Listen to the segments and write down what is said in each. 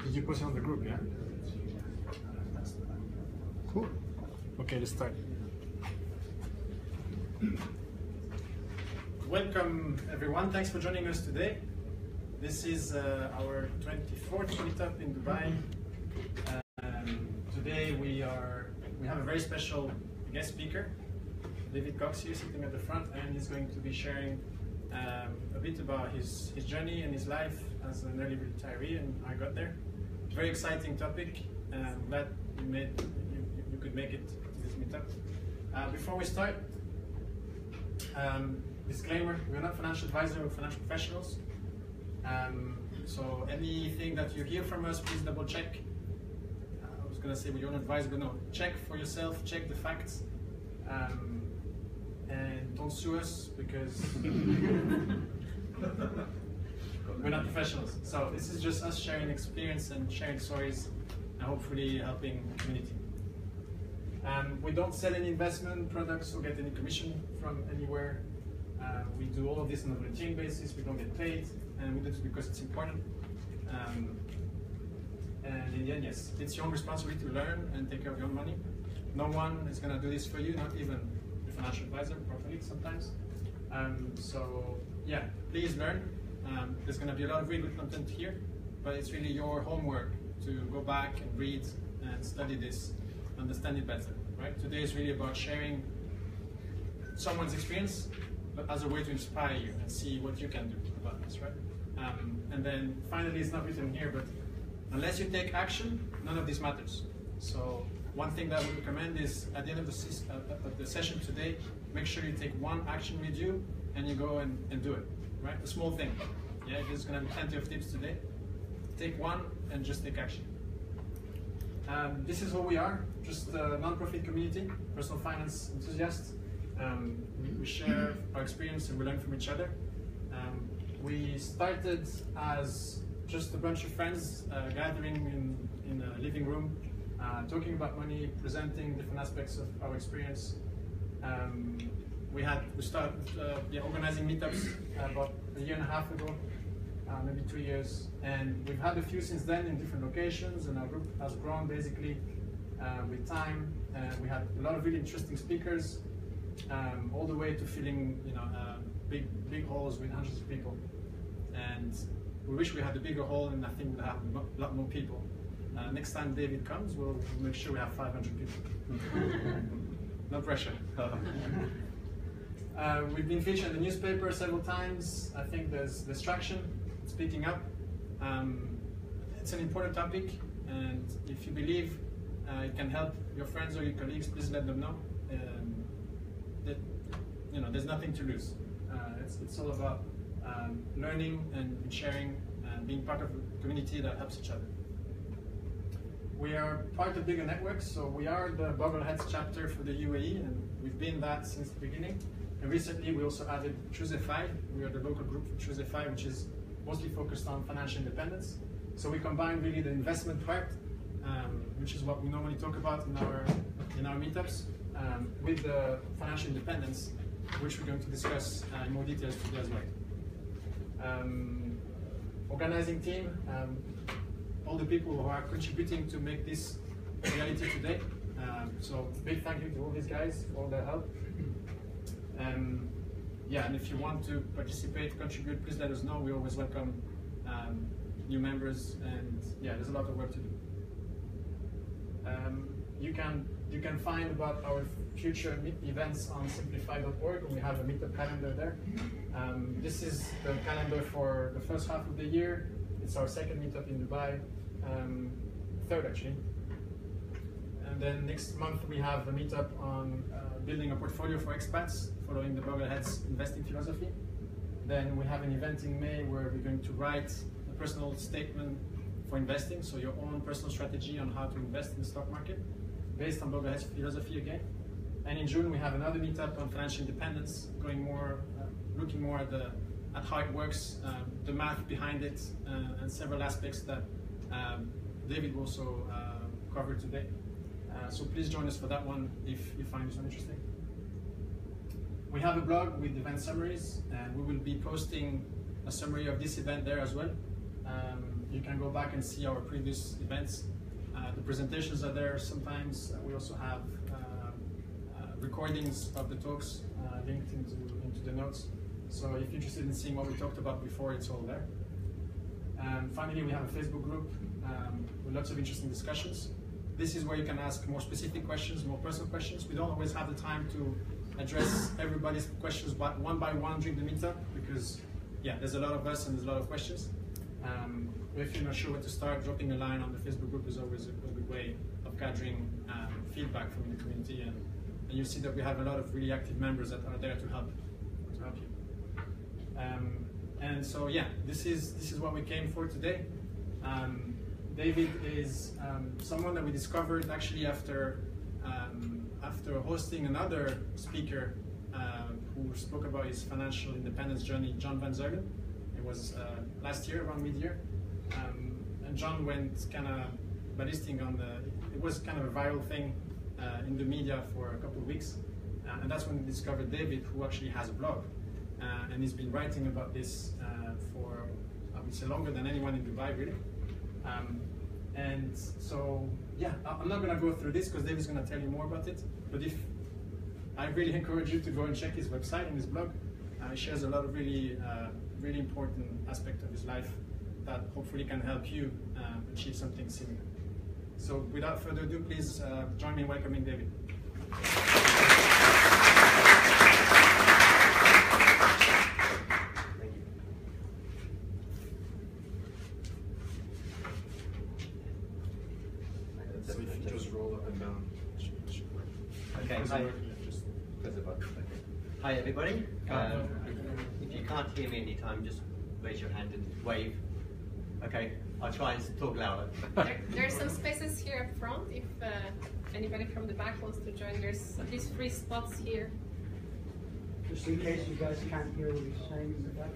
Did you post it on the group, yeah? Cool. Okay, let's start. Welcome everyone, thanks for joining us today. This is our 24th meetup in Dubai. Today we have a very special guest speaker, David Cox here sitting at the front, and he's going to be sharing a bit about his journey and his life as an early retiree and how I got there. Very exciting topic. I'm glad you could make it to this meetup. Before we start, disclaimer, we're not financial advisors or financial professionals. So anything that you hear from us, please double check. I was going to say we don't advise, but no, check for yourself, check the facts. And don't sue us because we're not professionals. So this is just us sharing experience and sharing stories and hopefully helping the community. We don't sell any investment products or get any commission from anywhere. We do all of this on a volunteering basis. We don't get paid, and we do it because it's important. And in the end, yes, it's your own responsibility to learn and take care of your own money. No one is going to do this for you, not even your financial advisor or colleague sometimes. So yeah, please learn. There's going to be a lot of really good content here, but it's really your homework to go back and read and study this, understand it better. Right? Today is really about sharing someone's experience, but as a way to inspire you and see what you can do about this, right? And then finally, it's not written here, but unless you take action, none of this matters. So one thing that I would recommend is at the end of the session today, make sure you take one action with you and you go and do it, right? A small thing. Yeah, there's going to be plenty of tips today. Take one and just take action. This is who we are, just a non-profit community, personal finance enthusiasts. We share our experience and we learn from each other. We started as just a bunch of friends gathering in a living room, talking about money, presenting different aspects of our experience. We started organizing meetups about a year and a half ago, maybe 2 years, and we've had a few since then in different locations, and our group has grown basically with time. We had a lot of really interesting speakers, all the way to filling big halls with hundreds of people. And we wish we had a bigger hall, and I think we'll have a lot more people. Next time David comes, we'll make sure we have 500 people. No pressure. We've been featured in the newspaper several times. I think there's traction, speaking up. It's an important topic, and if you believe it can help your friends or your colleagues, please let them know. That there's nothing to lose. It's all about learning and sharing and being part of a community that helps each other. We are part of bigger networks, so we are the Boggleheads chapter for the UAE, and we've been that since the beginning. And recently we also added SimplyFI. We are the local group for SimplyFI, which is mostly focused on financial independence. So we combine really the investment part, which is what we normally talk about in our meetups, with the financial independence, which we're going to discuss in more details today as well. Organizing team, all the people who are contributing to make this reality today. So big thank you to all these guys for all their help. Yeah, and if you want to participate, contribute, please let us know. We always welcome new members, and yeah, there's a lot of work to do. You can find about our future events on SimplyFI.org, and we have a meetup calendar there. This is the calendar for the first half of the year. It's our second meetup in Dubai, third actually. And then next month we have a meetup on building a portfolio for expats, following the Boggleheads investing philosophy. Then we have an event in May where we're going to write a personal statement for investing, so your own personal strategy on how to invest in the stock market, based on Boggleheads philosophy again. And in June we have another meetup on financial independence, going more, looking more at how it works, the math behind it, and several aspects that David will also cover today. So please join us for that one if you find this one interesting. We have a blog with event summaries, and we will be posting a summary of this event there as well. You can go back and see our previous events. The presentations are there sometimes. We also have recordings of the talks linked into the notes. So if you're interested in seeing what we talked about before, it's all there. Finally, we have a Facebook group with lots of interesting discussions. This is where you can ask more specific questions, more personal questions. We don't always have the time to address everybody's questions one by one during the meetup because, yeah, there's a lot of us and there's a lot of questions. If you're not sure where to start, dropping a line on the Facebook group is always a good way of gathering feedback from the community, and you see that we have a lot of really active members that are there to help you. And so yeah, this is what we came for today. David is someone that we discovered actually after hosting another speaker who spoke about his financial independence journey, John Van Zeugen. It was last year, around mid-year. And John went kind of ballistic on it was kind of a viral thing in the media for a couple of weeks. And that's when we discovered David, who actually has a blog. And he's been writing about this for, I would say, longer than anyone in Dubai, really. And so, yeah, I'm not going to go through this because David's going to tell you more about it. But I really encourage you to go and check his website and his blog. He shares a lot of really important aspects of his life that hopefully can help you achieve something similar. So without further ado, please join me in welcoming David. So if you just roll up and down. Okay, hi. Just press the button. Okay. Hi everybody. If you can't hear me anytime, just raise your hand and wave. Okay, I'll try and talk louder. There are some spaces here up front. If anybody from the back wants to join, there's at least 3 spots here. Just in case you guys can't hear what he's saying in the back.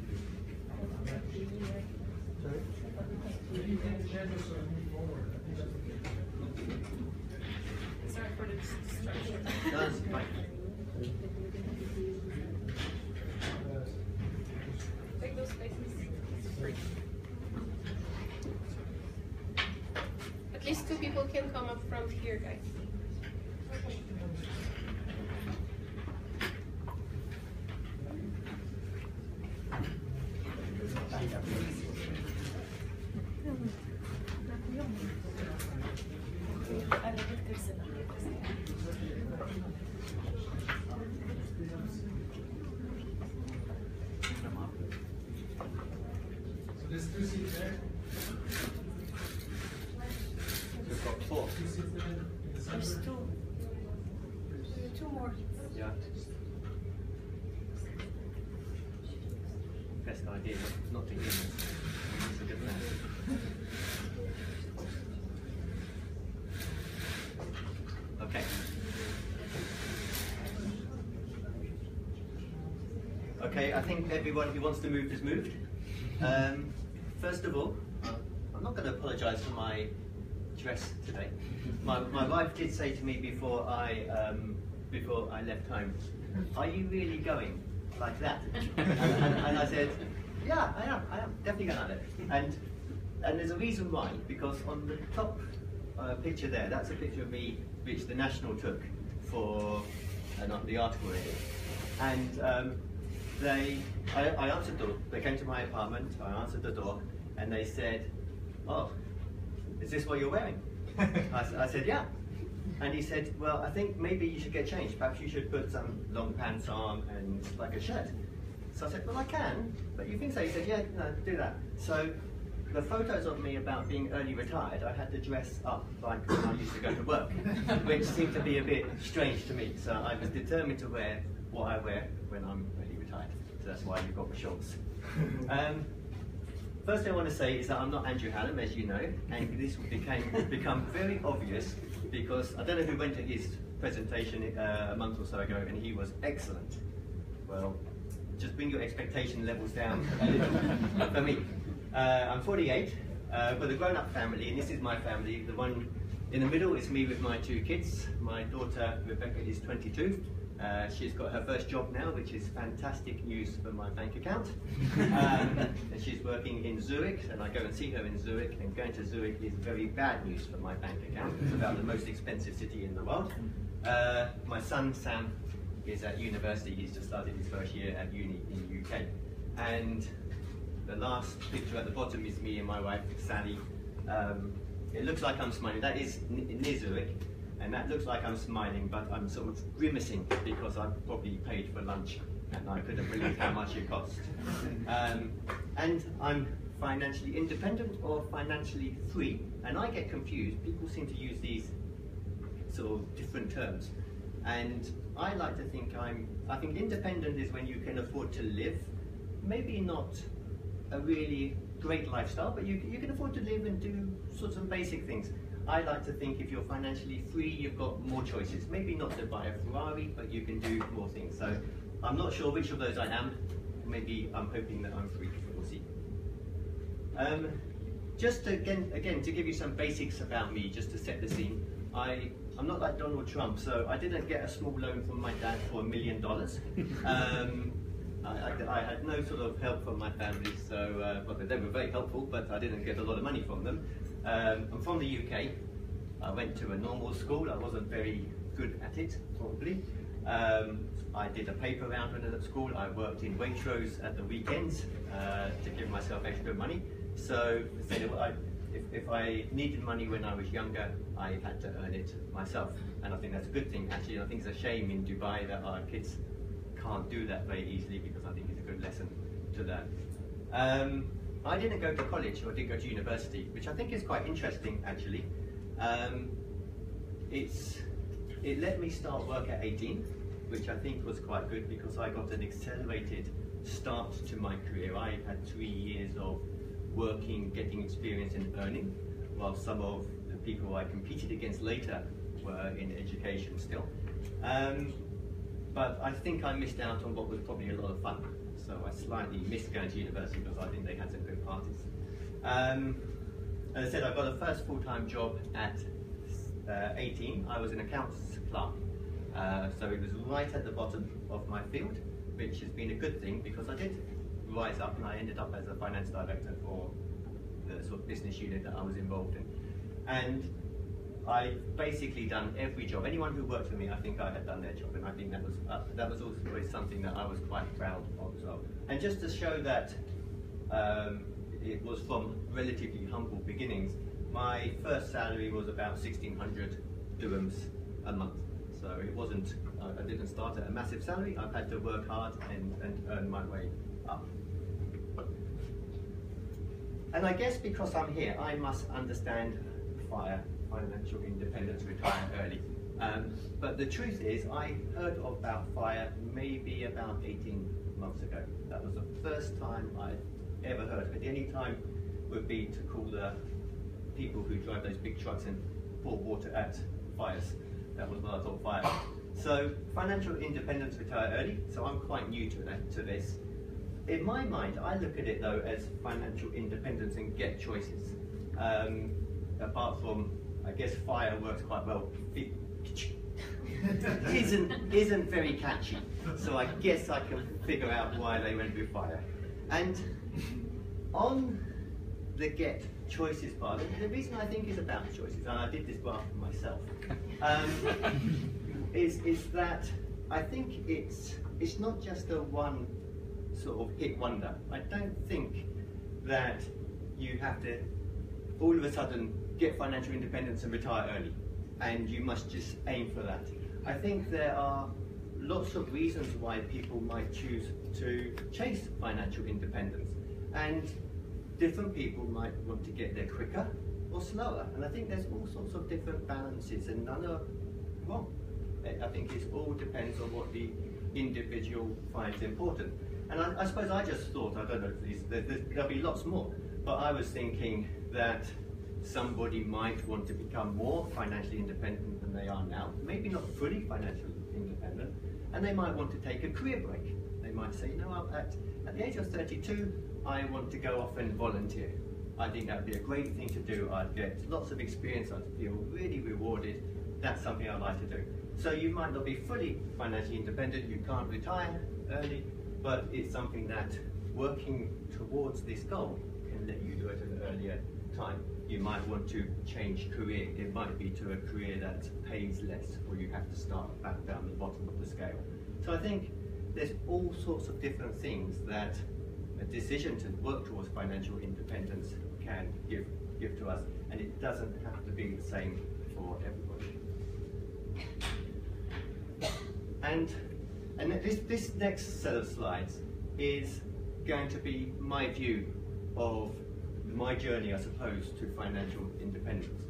Sorry? Sorry for the distraction. That's fine. Take those spaces. It's free. At least 2 people can come up front here, guys. So there's 2 seats there. We've got 4. There's 2. 2 more. Yeah. Best idea not to hear this. It's a good plan. Okay. Okay, I think everyone who wants to move has moved. First of all, I'm not going to apologise for my dress today. My wife did say to me before I left home, "Are you really going like that?" and I said, "Yeah, I am definitely going like that." And there's a reason why, because on the top picture there, that's a picture of me which the National took for the article they did. And I answered the door. They came to my apartment. I answered the door, and they said, "Oh, is this what you're wearing?" I said, "Yeah." And he said, "Well, I think maybe you should get changed. Perhaps you should put some long pants on and like a shirt." So I said, "Well, I can, but you think so?" He said, "Yeah, no, do that." So the photos of me about being early retired, I had to dress up like when I used to go to work, which seemed to be a bit strange to me. So I was determined to wear what I wear when I'm early retired. So that's why you've got the shorts. First thing I want to say is that I'm not Andrew Hallam, as you know, and this will become very obvious because I don't know who went to his presentation a month or so ago, and he was excellent. Well, just bring your expectation levels down a little for me. I'm 48, with a grown-up family, and this is my family. The one in the middle is me with my 2 kids. My daughter Rebecca is 22, She's got her first job now, which is fantastic news for my bank account. And she's working in Zurich, and I go and see her in Zurich, and going to Zurich is very bad news for my bank account. It's about the most expensive city in the world. My son, Sam, is at university. He's just started his first year at uni in the UK. And the last picture at the bottom is me and my wife, Sally. It looks like I'm smiling. That is near Zurich. And that looks like I'm smiling, but I'm sort of grimacing because I've probably paid for lunch and I couldn't believe how much it cost. And I'm financially independent or financially free, and I get confused. People seem to use these sort of different terms. And I like to think I think independent is when you can afford to live, maybe not a really great lifestyle, but you can afford to live and do sorts of basic things. I like to think if you're financially free, you've got more choices. Maybe not to buy a Ferrari, but you can do more things. So I'm not sure which of those I am. Maybe I'm hoping that I'm free, we'll see. Just to, again, to give you some basics about me, just to set the scene, I'm not like Donald Trump, so I didn't get a small loan from my dad for $1 million. I had no sort of help from my family, so well, they were very helpful, but I didn't get a lot of money from them. I'm from the UK. I went to a normal school. I wasn't very good at it, probably. I did a paper round when I was at school. I worked in Waitrose at the weekends to give myself extra money. So if I needed money when I was younger, I had to earn it myself. And I think that's a good thing, actually. I think it's a shame in Dubai that our kids can't do that very easily, because I think it's a good lesson to learn. I didn't go to college, or I didn't go to university, which I think is quite interesting, actually. It let me start work at 18, which I think was quite good, because I got an accelerated start to my career. I had 3 years of working, getting experience in earning, while some of the people I competed against later were in education still. But I think I missed out on what was probably a lot of fun. So I slightly missed going to university because I think they had some good parties. As I said, I got a first full-time job at 18. I was an accounts clerk. So it was right at the bottom of my field, which has been a good thing, because I did rise up and I ended up as a finance director for the sort of business unit that I was involved in. And I've basically done every job. Anyone who worked for me, I think I had done their job, and I think that was always something that I was quite proud of as well. And just to show that it was from relatively humble beginnings, my first salary was about 1,600 dirhams a month. So it wasn't, I didn't start at a massive salary. I've had to work hard and earn my way up. And I guess because I'm here, I must understand FIRE, Financial Independence, Retire Early. But the truth is, I heard about FIRE maybe about 18 months ago. That was the first time I ever heard of it. The only time would be to call the people who drive those big trucks and pour water at fires. That was what I thought FIRE. So, Financial Independence, Retire Early. So I'm quite new to this. In my mind, I look at it though as financial independence and get choices. Apart from, I guess FIRE works quite well. Isn't very catchy, so I guess I can figure out why they went with FIRE. And on the get choices part, the reason I think is about choices, and I did this graph for myself, is that I think it's not just a one sort of hit wonder. I don't think that you have to all of a sudden get financial independence and retire early, and you must just aim for that. I think there are lots of reasons why people might choose to chase financial independence, and different people might want to get there quicker or slower, and I think there's all sorts of different balances, and none are wrong. I think it all depends on what the individual finds important. And I suppose I just thought, I don't know if there'll be lots more, but I was thinking that somebody might want to become more financially independent than they are now, maybe not fully financially independent, and they might want to take a career break. They might say, at the age of 32, I want to go off and volunteer. I think that would be a great thing to do. I'd get lots of experience, I'd feel really rewarded. That's something I'd like to do. So you might not be fully financially independent, you can't retire early, but it's something that working towards this goal can let you do it at an earlier time. You might want to change career. It might be to a career that pays less, or you have to start back down the bottom of the scale. So I think there's all sorts of different things that a decision to work towards financial independence can give to us, and it doesn't have to be the same for everybody. And this next set of slides is going to be my view of my journey, I suppose, to financial independence.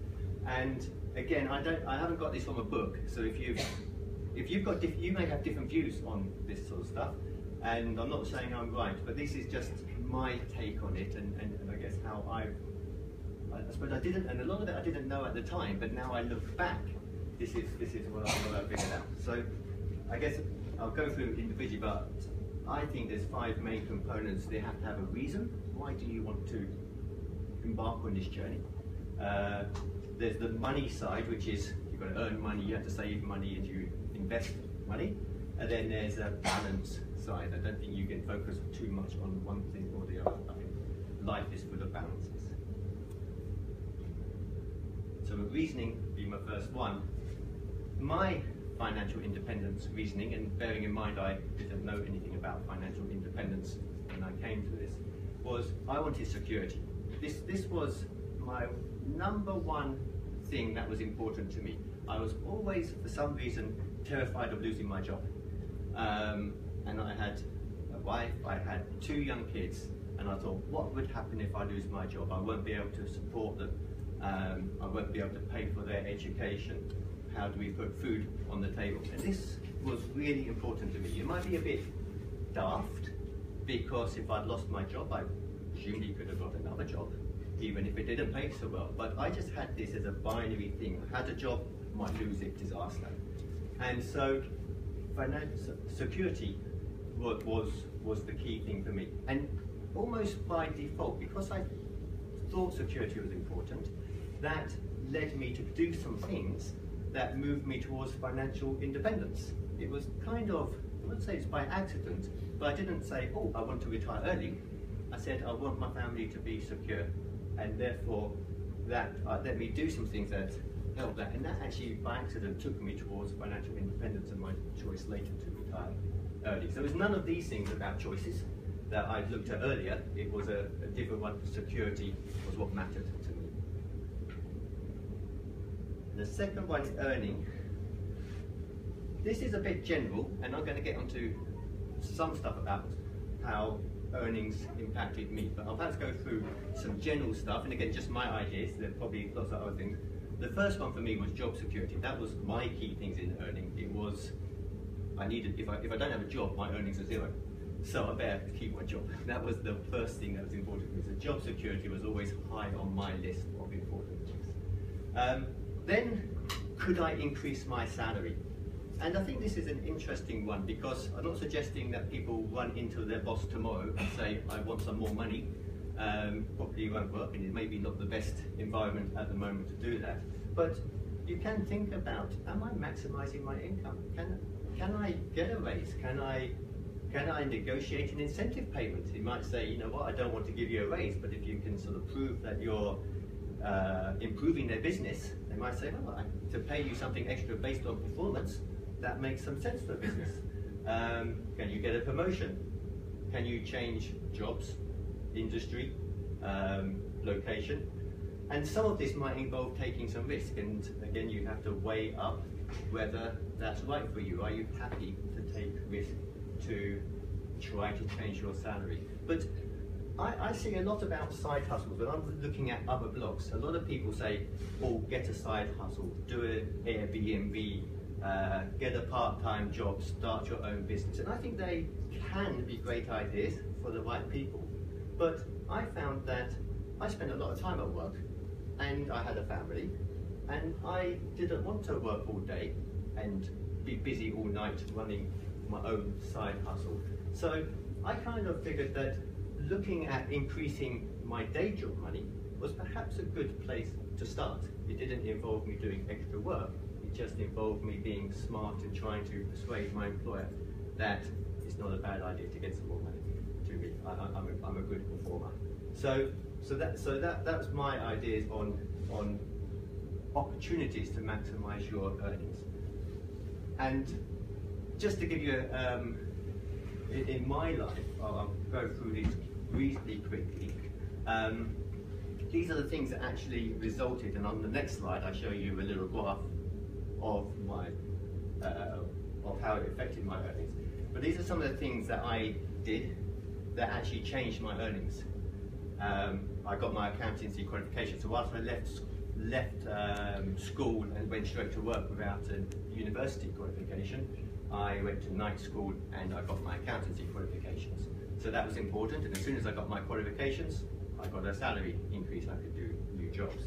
And again, I haven't got this from a book, so if you've got you may have different views on this sort of stuff, and I'm not saying I'm right, but this is just my take on it, and I guess how I suppose I didn't, and a lot of it I didn't know at the time, but now I look back, this is what I figured out. So I guess I'll go through individually, but I think there's 5 main components. They have to have a reason. Why do you want to embark on this journey? There's the money side, which is you've got to earn money, you have to save money, and you invest money. And then there's a balance side. I don't think you can focus too much on one thing or the other. I think life is full of balances. So reasoning being my first one. My financial independence reasoning, and bearing in mind I didn't know anything about financial independence when I came to this, was I wanted security. This was my #1 thing that was important to me. I was always, for some reason, terrified of losing my job. And I had a wife, I had 2 young kids, and I thought, what would happen if I lose my job? I won't be able to support them. I won't be able to pay for their education. How do we put food on the table? And this was really important to me. It might be a bit daft, because if I'd lost my job, I presumably could have got another job, even if it didn't pay so well. But I just had this as a binary thing. I had a job, might lose it, disaster. And so financial security was the key thing for me. And almost by default, because I thought security was important, that led me to do some things that moved me towards financial independence. It was kind of, I wouldn't say it's by accident, but I didn't say, oh, I want to retire early. I said, I want my family to be secure, and therefore that let me do some things that helped that. And that actually, by accident, took me towards financial independence and my choice later to retire early. So it was none of these things about choices that I looked at earlier. It was a different one. Security was what mattered to me. The second one is earning. This is a bit general, and I'm going to get onto some stuff about how earnings impacted me, but I'll perhaps go through some general stuff, and again, just my ideas. There are probably lots of other things. The first one for me was job security. That was my key things in earning. It was, I needed, if I don't have a job, my earnings are 0. So I better keep my job. That was the first thing that was important to me. So job security was always high on my list of important things. Then, could I increase my salary? And I think this is an interesting one, because I'm not suggesting that people run into their boss tomorrow and say, I want some more money. Probably won't work, and it may be not the best environment at the moment to do that. But you can think about, am I maximizing my income? Can I get a raise? Can I negotiate an incentive payment? You might say, you know what, I don't want to give you a raise, but if you can sort of prove that you're improving their business, they might say, well, to pay you something extra based on performance, that makes some sense for business. Can you get a promotion? Can you change jobs, industry, location? And some of this might involve taking some risk, and again, you have to weigh up whether that's right for you. Are you happy to take risk to try to change your salary? But I see a lot about side hustles. When I'm looking at other blogs, a lot of people say, oh, get a side hustle, do an Airbnb, get a part-time job, start your own business. And I think they can be great ideas for the right people. But I found that I spent a lot of time at work, and I had a family, and I didn't want to work all day and be busy all night running my own side hustle. So I kind of figured that looking at increasing my day job money was perhaps a good place to start. It didn't involve me doing extra work. It it just involved me being smart and trying to persuade my employer that it's not a bad idea to get some more money to me. I'm a good performer. So that's my ideas on opportunities to maximise your earnings. And just to give you, in my life, I'll go through these reasonably quickly. These are the things that actually resulted, and on the next slide I show you a little graph of my of how it affected my earnings. But these are some of the things that I did that actually changed my earnings. I got my accountancy qualification, so whilst I left school and went straight to work without a university qualification, I went to night school and I got my accountancy qualifications. So that was important, and as soon as I got my qualifications, I got a salary increase. I could do new jobs.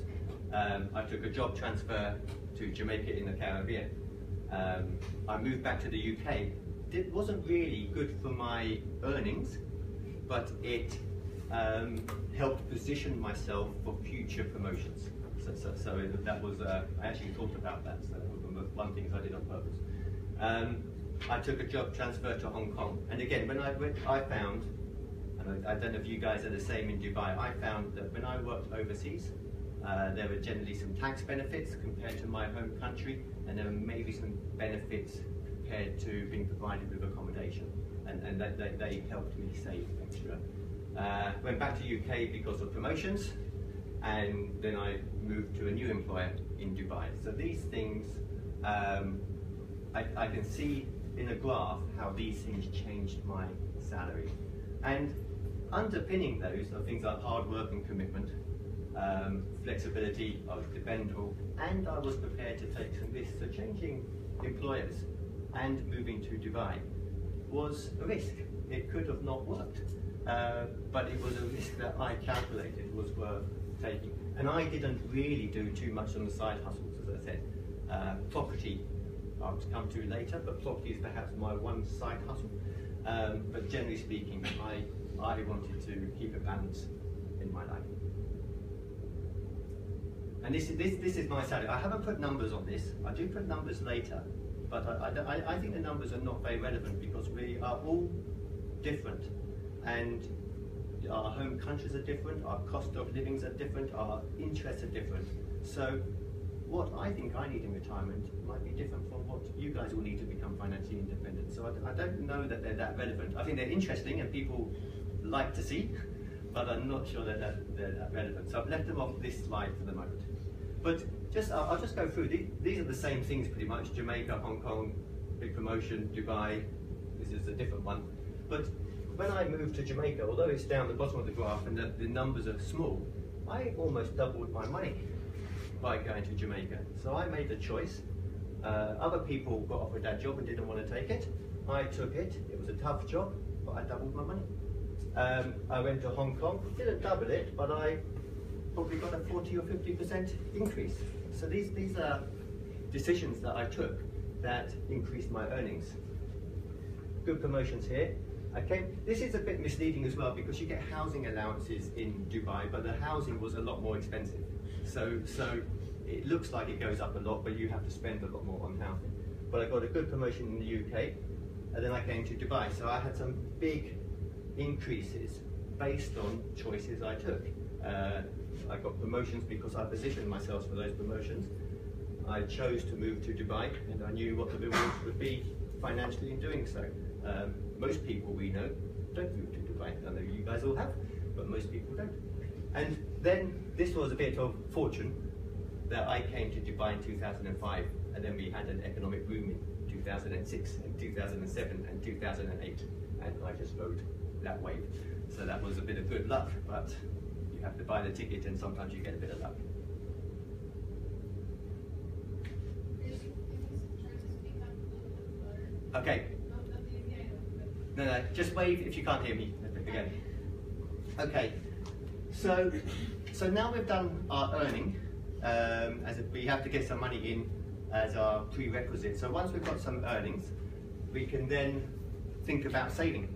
I took a job transfer to Jamaica in the Caribbean. I moved back to the UK. It wasn't really good for my earnings, but it helped position myself for future promotions. So that was, I actually thought about that, so that was one thing I did on purpose. I took a job transfer to Hong Kong, and again, when I went, I found, and I don't know if you guys are the same in Dubai, I found that when I worked overseas, there were generally some tax benefits compared to my home country, and there were maybe some benefits compared to being provided with accommodation, and they helped me save extra. Went back to UK because of promotions, and then I moved to a new employer in Dubai. So these things, I can see in a graph how these things changed my salary. And underpinning those are things like hard work and commitment, flexibility, I was dependable, and I was prepared to take some risks. So changing employers and moving to Dubai was a risk. It could have not worked, but it was a risk that I calculated was worth taking. And I didn't really do too much on the side hustles, as I said. Property, I'll come to later, but property is perhaps my one side hustle. But generally speaking, I wanted to keep a balance in my life. And this is my salary. I haven't put numbers on this. I do put numbers later, but I think the numbers are not very relevant because we are all different, and our home countries are different, our cost of livings are different, our interests are different. So what I think I need in retirement might be different from what you guys will need to become financially independent. So I don't know that they're that relevant. I think they're interesting and people like to see, but I'm not sure that they're that relevant. So I've left them off this slide for the moment. But I'll just go through. These are the same things pretty much. Jamaica, Hong Kong, big promotion, Dubai. This is a different one. But when I moved to Jamaica, although it's down the bottom of the graph and the numbers are small, I almost doubled my money by going to Jamaica. So I made the choice. Other people got offered that job and didn't want to take it. I took it. It was a tough job, but I doubled my money. I went to Hong Kong, didn't double it, but I probably got a 40 or 50% increase. So these are decisions that I took that increased my earnings. Good promotions here. This is a bit misleading as well because you get housing allowances in Dubai, but the housing was a lot more expensive. So it looks like it goes up a lot, but you have to spend a lot more on housing. But I got a good promotion in the UK, and then I came to Dubai. So I had some big increases based on choices I took. I got promotions because I positioned myself for those promotions. I chose to move to Dubai, and I knew what the rewards would be financially in doing so. Most people we know don't move to Dubai. I know you guys all have, but most people don't. And then this was a bit of fortune that I came to Dubai in 2005, and then we had an economic boom in 2006 and 2007 and 2008, and I just rode that wave. So that was a bit of good luck, but you have to buy the ticket and sometimes you get a bit of luck. Okay. No, just wave if you can't hear me again. Okay, so now we've done our earning, as if we have to get some money in as our prerequisite. So once we've got some earnings, we can then think about saving.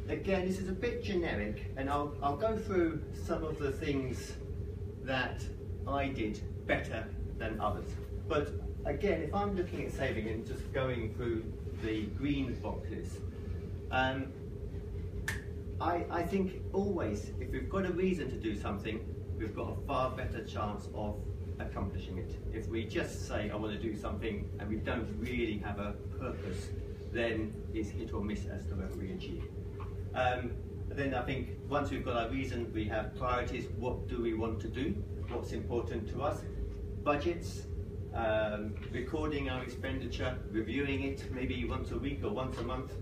Again, this is a bit generic, and I'll go through some of the things that I did better than others. But again, if I'm looking at saving and just going through the green boxes, I think always, if we've got a reason to do something, we've got a far better chance of accomplishing it. If we just say, I want to do something, and we don't really have a purpose, then it's hit or miss as to whether we achieve. Then I think once we've got our reason, we have priorities. What do we want to do? What's important to us? Budgets, recording our expenditure, reviewing it maybe once a week or once a month,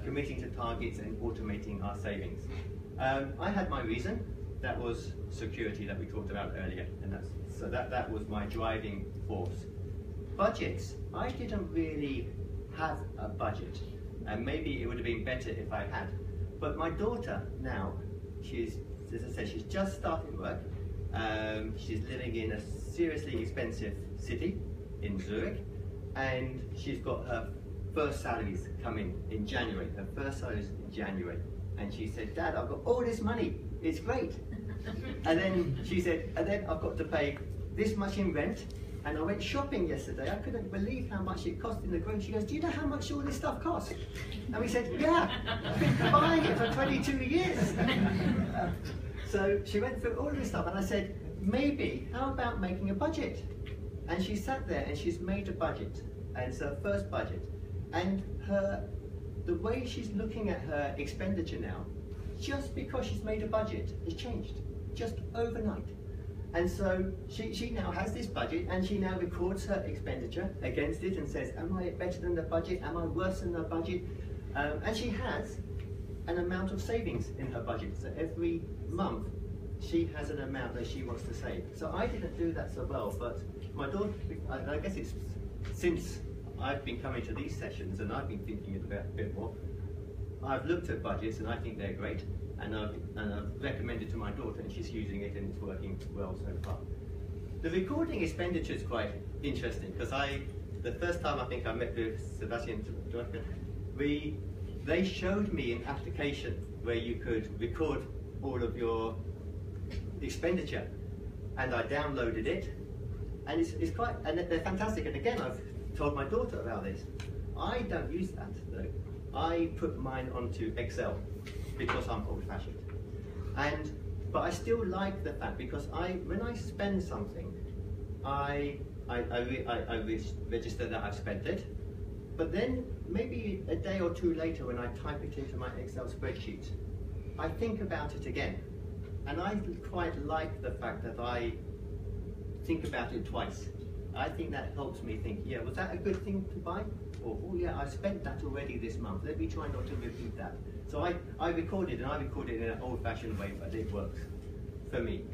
committing to targets and automating our savings. I had my reason. That was security that we talked about earlier, and that was my driving force. Budgets, I didn't really have a budget, and maybe it would have been better if I had. But my daughter now, she's, as I said, she's just started work. She's living in a seriously expensive city in Zurich, and she's got her first salaries coming in January. Her first salaries in January, and she said, "Dad, I've got all this money. It's great." And then she said, "And then I've got to pay this much in rent." And I went shopping yesterday. I couldn't believe how much it cost in the grocery. She goes, "Do you know how much all this stuff costs?" And we said, "Yeah, I've been buying it for 22 years. So she went through all of this stuff, and I said, "Maybe, how about making a budget?" And she sat there and she's made a budget, and it's her first budget. And the way she's looking at her expenditure now, just because she's made a budget, has changed, just overnight. And so she now has this budget, and she now records her expenditure against it and says, am I better than the budget? Am I worse than the budget? And she has an amount of savings in her budget. So every month, she has an amount that she wants to save. So I didn't do that so well, but my daughter, I guess it's since I've been coming to these sessions and I've been thinking about it a bit more, I've looked at budgets and I think they're great. And I've recommended to my daughter, and she's using it, and it's working well so far. The recording expenditure is quite interesting, because the first time I think I met with Sebastian, they showed me an application where you could record all of your expenditure, and I downloaded it, and it's quite, and they're fantastic. And again, I've told my daughter about this. I don't use that though. I put mine onto Excel, because I'm old-fashioned, but I still like the fact, because when I spend something, I register that I've spent it, but then maybe a day or two later, when I type it into my Excel spreadsheet, I think about it again, and I quite like the fact that I think about it twice. I think that helps me think, yeah, was that a good thing to buy? Or, oh yeah, I spent that already this month. Let me try not to repeat that. So I recorded, and I recorded in an old-fashioned way, but it works for me.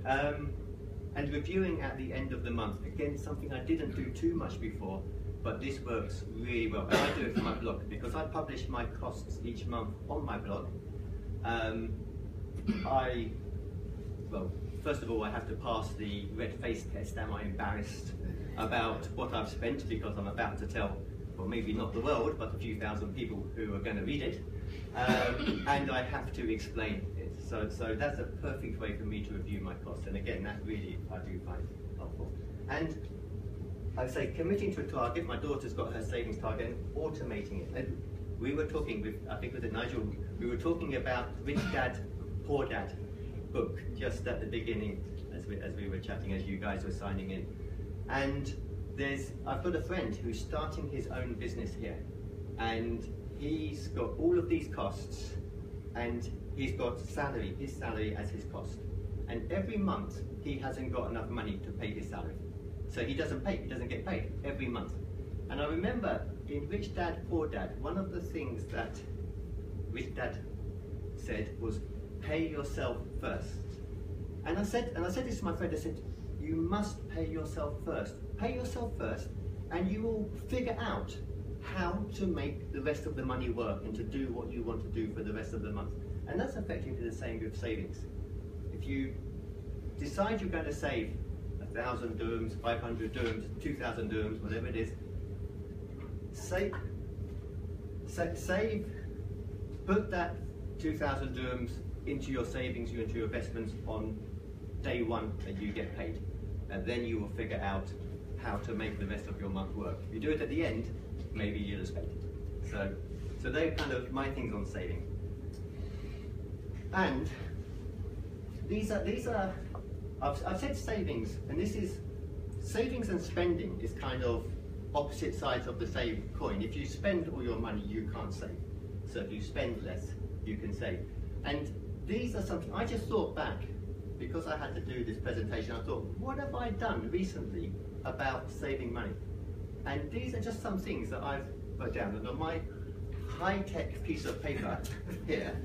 And reviewing at the end of the month, again, something I didn't do too much before, but this works really well. And I do it for my blog, because I publish my costs each month on my blog. Well, first of all, I have to pass the red face test. Am I embarrassed about what I've spent? Because I'm about to tell, well, maybe not the world, but a few thousand people who are going to read it. And I have to explain it. So that's a perfect way for me to review my costs. And again, that really I do find helpful. And I say committing to a target. My daughter's got her savings target, and automating it. And we were talking with, I think with Nigel, we were talking about Rich Dad, Poor Dad book just at the beginning as we were chatting, as you guys were signing in. And I've got a friend who's starting his own business here, and he's got all of these costs, and he's got his salary as his cost. And every month he hasn't got enough money to pay his salary. So he doesn't get paid every month. And I remember in Rich Dad, Poor Dad, one of the things that Rich Dad said was, pay yourself first. And I said this to my friend, I said, you must pay yourself first. Pay yourself first, and you will figure out how to make the rest of the money work and to do what you want to do for the rest of the month. And that's effectively the same with savings. If you decide you're going to save 1,000 dirhams, 500 dirhams, 2,000 dirhams, whatever it is, save, put that 2,000 dirhams into your savings, into your investments on day one that you get paid. And then you will figure out how to make the rest of your month work. If you do it at the end, maybe you'll spend it. So they're kind of my things on saving. And these are I've said savings, and this is, savings and spending is kind of opposite sides of the same coin. If you spend all your money, you can't save. So if you spend less, you can save. And these are something, I just thought back, because I had to do this presentation, I thought, what have I done recently about saving money? And these are just some things that I've put down. And on my high-tech piece of paper here,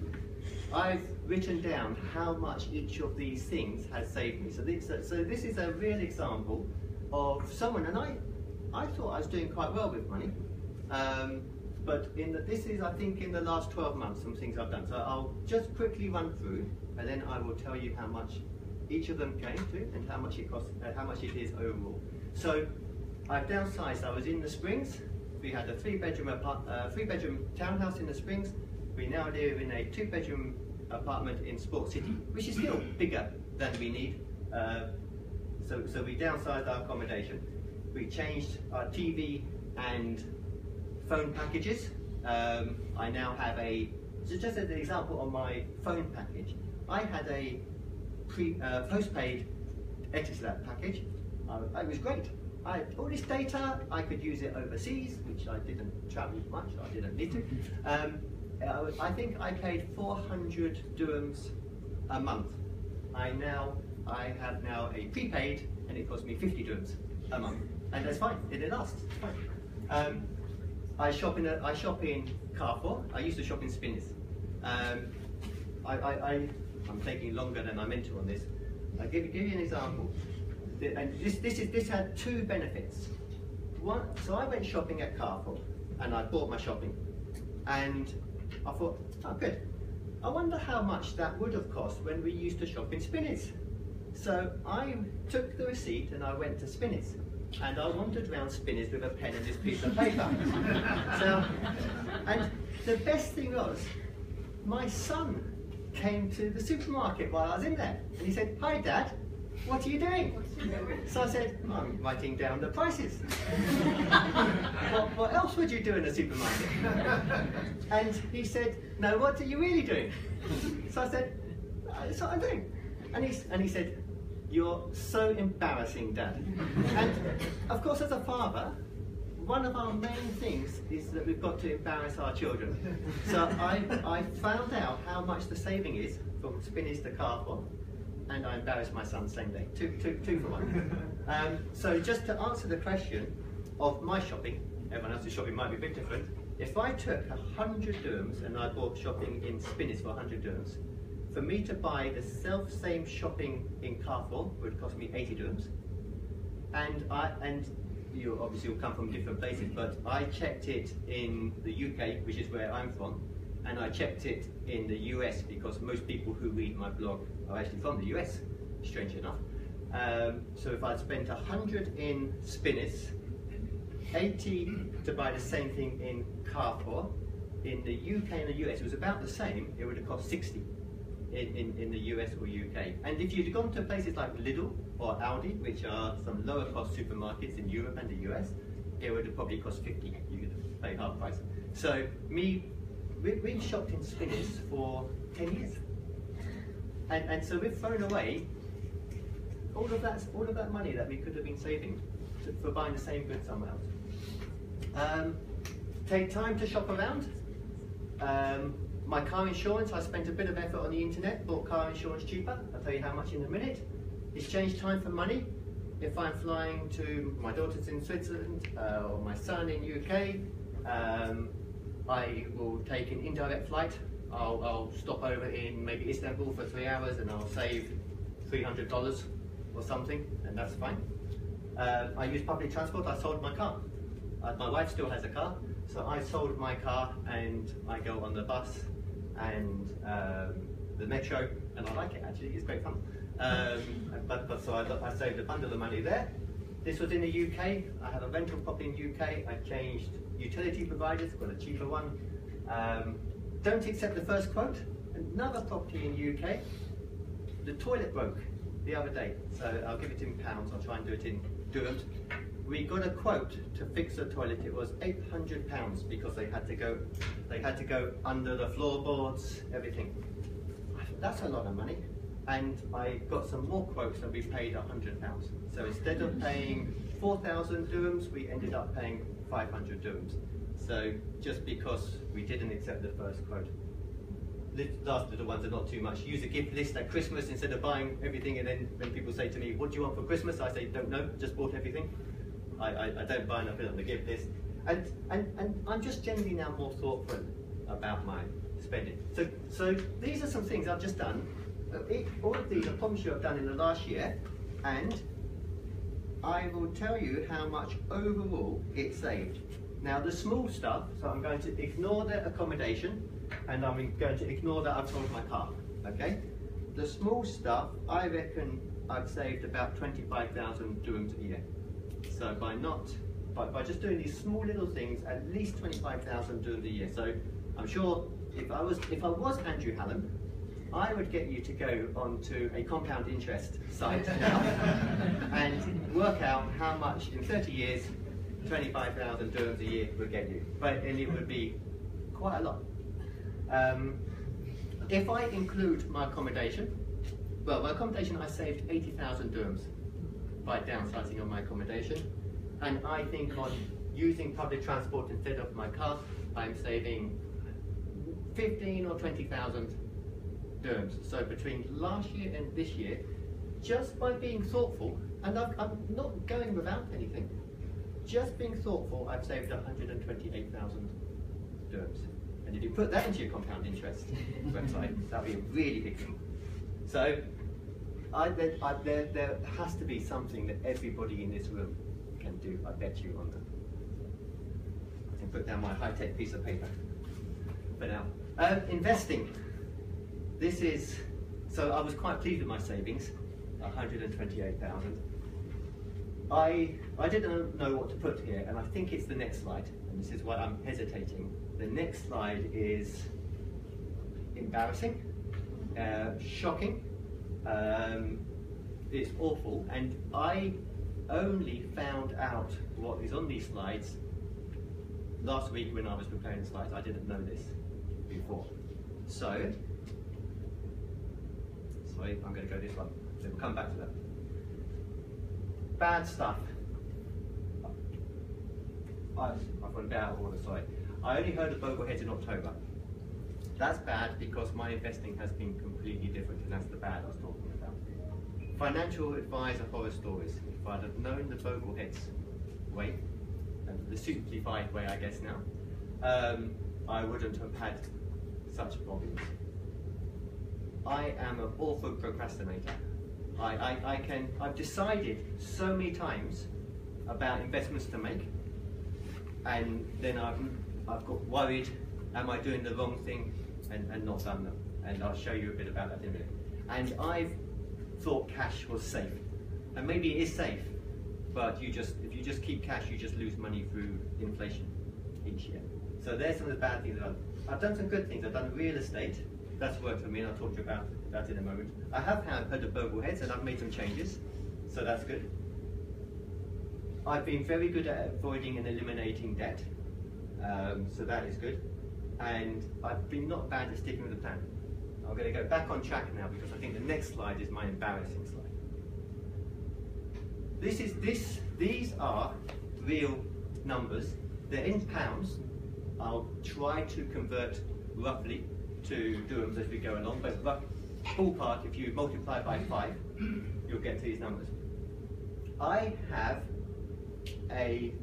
I've written down how much each of these things has saved me. So this is a real example of someone, and I thought I was doing quite well with money, but this is, I think, in the last 12 months, some things I've done. So I'll just quickly run through, and then I will tell you how much each of them came to, and how much it costs, how much it is overall. So I've downsized. I was in the Springs. We had a three-bedroom townhouse in the Springs. We now live in a 2-bedroom apartment in Sport City, which is still bigger than we need. So we downsized our accommodation. We changed our TV and phone packages. I now have so just as an example on my phone package, I had a postpaid Etisalat package. It was great. I had all this data, I could use it overseas, which I didn't travel much, I didn't need to. I think I paid 400 dirhams a month. I have now a prepaid, and it costs me 50 dirhams a month, and that's fine. It lasts. It's fine. I shop in Carrefour. I used to shop in Spinners. I'm taking longer than I meant to on this. I'll give you an example. And this had two benefits. One, so I went shopping at Carrefour, and I bought my shopping, and I thought, oh good, I wonder how much that would have cost when we used to shop in Spinners. So I took the receipt and I went to Spinners, and I wandered around Spinners with a pen and this piece of paper. And the best thing was, my son came to the supermarket while I was in there, and he said, "Hi Dad, what are you doing?" So I said, "I'm writing down the prices." What else would you do in a supermarket? And he said, "No, what are you really doing?" So I said, "That's what I'm doing." And he said, "You're so embarrassing, Dad." And of course, as a father, one of our main things is that we've got to embarrass our children. So I found out how much the saving is from Spinners to Carrefour, and I embarrassed my son same day, two for one. So just to answer the question of my shopping, everyone else's shopping might be a bit different. If I took 100 dirhams and I bought shopping in Spinners for 100 dirhams, for me to buy the same shopping in Carrefour would cost me 80 dirhams. And you obviously will come from different places, but I checked it in the UK, which is where I'm from, and I checked it in the US because most people who read my blog are actually from the US, strange enough. So if I'd spent 100 in Spinners, 80 to buy the same thing in Carrefour, in the UK and the US it was about the same, it would have cost 60 in the US or UK. And if you'd gone to places like Lidl or Aldi, which are some lower cost supermarkets in Europe and the US, it would have probably cost 50, you could pay half price. So we've shopped in Spinners for 10 years. And so we've thrown away all of that money that we could have been saving for buying the same goods somewhere else. Take time to shop around. My car insurance, I spent a bit of effort on the internet, bought car insurance cheaper. I'll tell you how much in a minute. Exchange time for money. If I'm flying to my daughter's in Switzerland or my son in UK, I will take an indirect flight. I'll stop over in maybe Istanbul for 3 hours and I'll save $300 or something, and that's fine. I use public transport. I sold my car. My wife still has a car, so I sold my car and I go on the bus and the metro, and I like it actually. It's great fun. So I saved a bundle of money there. This was in the UK. I have a rental property in the UK. I changed utility providers, got a cheaper one. Don't accept the first quote. Another property in the UK. The toilet broke. the other day, so I'll give it in pounds, I'll try and do it in dirhams. We got a quote to fix the toilet. It was £800 because they had to go under the floorboards, everything. That's a lot of money. And I got some more quotes and we paid £100. So instead of paying 4,000 dirhams, we ended up paying 500 dirhams. So just because we didn't accept the first quote. Last little ones are not too much. Use a gift list at Christmas instead of buying everything, and then when people say to me, what do you want for Christmas? I say, don't know, just bought everything. I don't buy and I put it on the gift list. And I'm just generally now more thoughtful about my spending. So these are some things I've just done. All of these I promise you I've done in the last year, and I will tell you how much overall it saved. Now the small stuff, so I'm going to ignore the accommodation, and I'm going to ignore that I've sold my car, okay? The small stuff, I reckon I've saved about 25,000 dirhams a year. So by just doing these small little things, at least 25,000 dirhams a year. So I'm sure if I was Andrew Hallam, I would get you to go onto a compound interest site now and work out how much in 30 years 25,000 dirhams a year would get you. And it would be quite a lot. If I include my accommodation, well, my accommodation I saved 80,000 dirhams by downsizing on my accommodation, and I think on using public transport instead of my car, I'm saving 15 or 20,000 dirhams. So between last year and this year, just by being thoughtful, and I'm not going without anything, just being thoughtful, I've saved 128,000 dirhams. And if you put that into your compound interest website, that'll be a really big thing. So there has to be something that everybody in this room can do, I bet you on them. I can put down my high-tech piece of paper for now. Investing. This is, so I was quite pleased with my savings, 128,000. I didn't know what to put here, and I think it's the next slide, and this is why I'm hesitating. The next slide is embarrassing, shocking, it's awful, and I only found out what is on these slides last week when I was preparing the slides. I didn't know this before. So, sorry, I'm going to go this one, so we'll come back to that. Bad stuff. I've gone down out of order, sorry. I only heard of Bogleheads in October. That's bad because my investing has been completely different, and that's the bad I was talking about. Financial advisor horror stories. If I'd have known the Bogleheads way, and the SimplyFI way I guess now, I wouldn't have had such problems. I am an awful procrastinator. I've decided so many times about investments to make, and then I've got worried, am I doing the wrong thing, and not done them. And I'll show you a bit about that in a minute. And I've thought cash was safe. And maybe it is safe, but if you just keep cash, you just lose money through inflation each year. So there's some of the bad things that I've done some good things. I've done real estate. That's worked for me, and I'll talk to you about that in a moment. I have heard of Bogleheads, and I've made some changes, so that's good. I've been very good at avoiding and eliminating debt, so that is good. And I've been not bad at sticking with the plan. I'm going to go back on track now because I think the next slide is my embarrassing slide. These are real numbers. They're in pounds. I'll try to convert roughly to dirhams as we go along, but ballpark, if you multiply by 5, you'll get to these numbers. I have a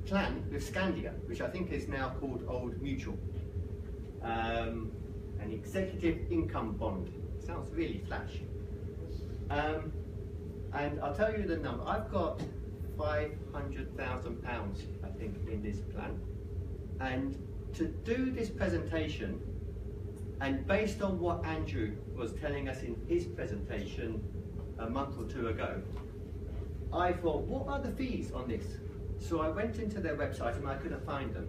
plan with Scandia, which I think is now called Old Mutual. An executive income bond. Sounds really flash. And I'll tell you the number. I've got £500,000, I think, in this plan. And to do this presentation, and based on what Andrew was telling us in his presentation a month or two ago, I thought, what are the fees on this? So I went into their website and I couldn't find them.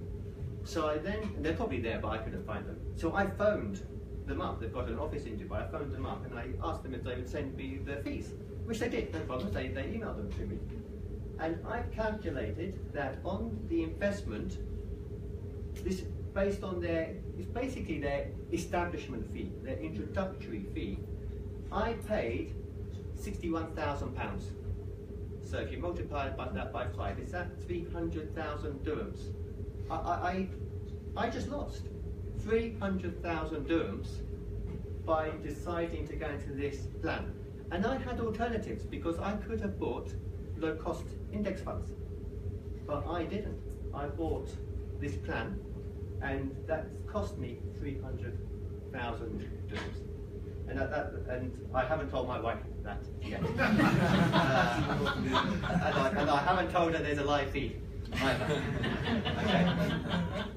So they're probably there, but I couldn't find them. So I phoned them up. They've got an office in Dubai. I phoned them up and I asked them if they would send me their fees, which they did, no problem. They emailed them to me. And I've calculated that on the investment, this based on it's basically their establishment fee, their introductory fee. I paid £61,000. So if you multiply that by 5, it's at 300,000 dirhams. I just lost 300,000 dirhams by deciding to go into this plan. And I had alternatives because I could have bought low-cost index funds, but I didn't. I bought this plan, and that cost me 300,000 dirhams. And I haven't told my wife that yet. And I haven't told her there's a live feed either. Okay.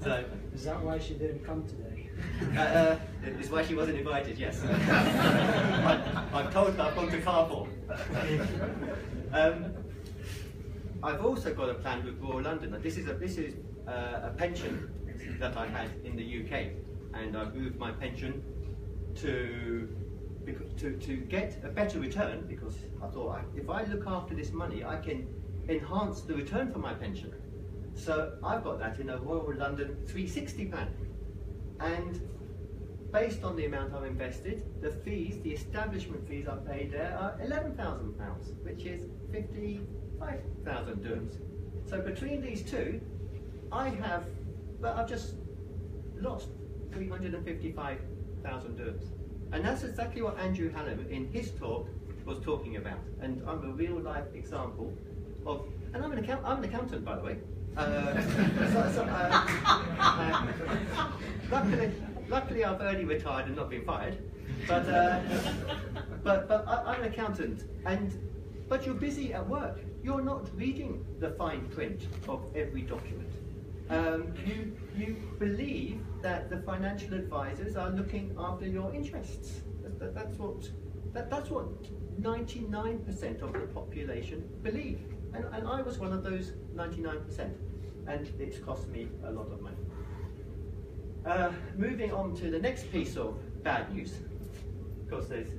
So. Is that why she didn't come today? It's why she wasn't invited, yes. I've told her I've gone to Carrefour. I've also got a plan with Royal London. This is a pension that I had in the UK, and I've moved my pension to get a better return, because I thought if I look after this money, I can enhance the return for my pension. So I've got that in a Royal London 360 plan. And based on the amount I've invested, the fees, the establishment fees I paid there are £11,000, which is 55,000 dirhams. So between these two, I've just lost 355,000 dirhams. And that's exactly what Andrew Hallam in his talk was talking about. And I'm a real life example of, and I'm an accountant, by the way. Luckily I've early retired and not been fired. But I'm an accountant, but you're busy at work. You're not reading the fine print of every document. You believe that the financial advisors are looking after your interests. That's what 99% of the population believe. And I was one of those 99%. And it's cost me a lot of money. Moving on to the next piece of bad news, because there's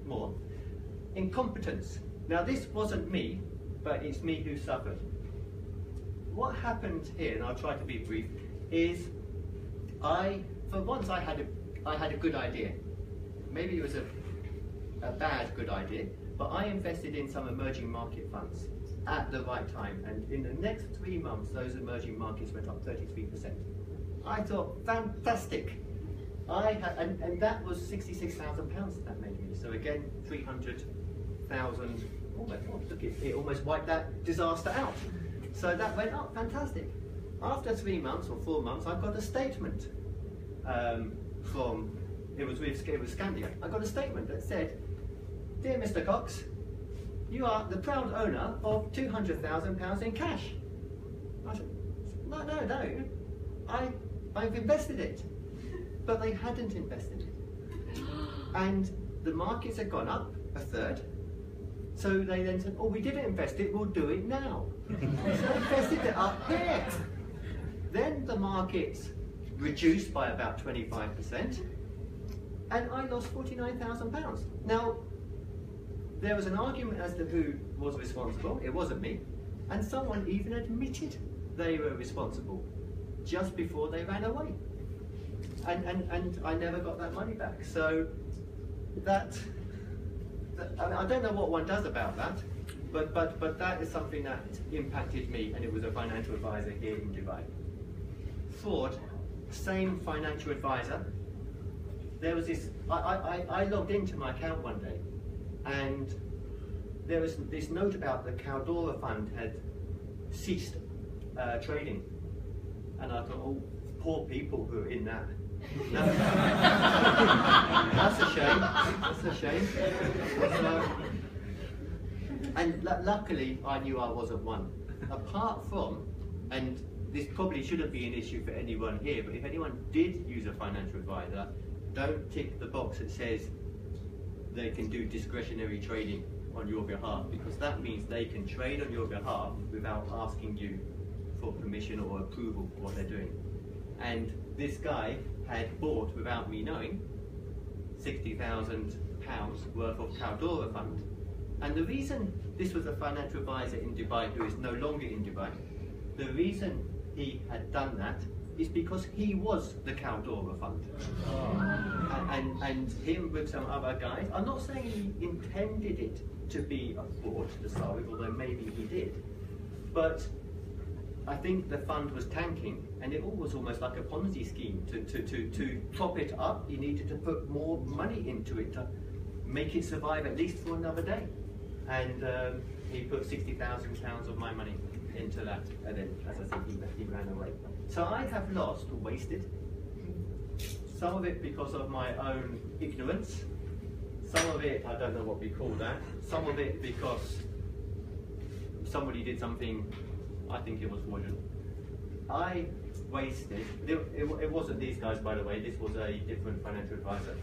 more. Incompetence. Now this wasn't me, but it's me who suffered. What happened here, and I'll try to be brief, is for once I had a good idea. Maybe it was a bad good idea, but I invested in some emerging market funds at the right time, and in the next 3 months those emerging markets went up 33%. I thought, fantastic. And that was £66,000 that made me. So again, 300,000. Look, it almost wiped that disaster out. So that went up, fantastic. After 3 months or 4 months, I got a statement from, it was Scandia. I got a statement that said, "Dear Mr. Cox, you are the proud owner of £200,000 in cash." I said, no, I've invested it. But they hadn't invested it. And the markets had gone up a third. So they then said, "Oh, we didn't invest it, we'll do it now." So they invested it up here. Then the markets reduced by about 25%, and I lost £49,000. Now, there was an argument as to who was responsible. It wasn't me. And someone even admitted they were responsible just before they ran away. And I never got that money back. So I don't know what one does about that, but that is something that impacted me, and it was a financial advisor here in Dubai. Fraud, same financial advisor. There was this, I logged into my account one day, and there was this note about the Caldora fund had ceased trading. And I thought, oh, poor people who are in that. No. That's a shame. That's a shame. And luckily, I knew I wasn't one. Apart from, and this probably shouldn't be an issue for anyone here, but if anyone did use a financial advisor, don't tick the box that says they can do discretionary trading on your behalf, because that means they can trade on your behalf without asking you for permission or approval for what they're doing. And this guy had bought, without me knowing, £60,000 worth of Caldora fund. And the reason this was a financial advisor in Dubai who is no longer in Dubai, the reason he had done that is because he was the Caldora fund. And him with some other guys, I'm not saying he intended it to be a fraud to start with, although maybe he did, but I think the fund was tanking, and it all was almost like a Ponzi scheme. To prop it up, you needed to put more money into it to make it survive at least for another day. And he put £60,000 of my money into that, and then, as I said, he ran away. So I have lost or wasted some of it because of my own ignorance, some of it, I don't know what we call that, some of it because somebody did something, I think it was fraudulent. I wasted, it wasn't these guys, by the way, this was a different financial advisor.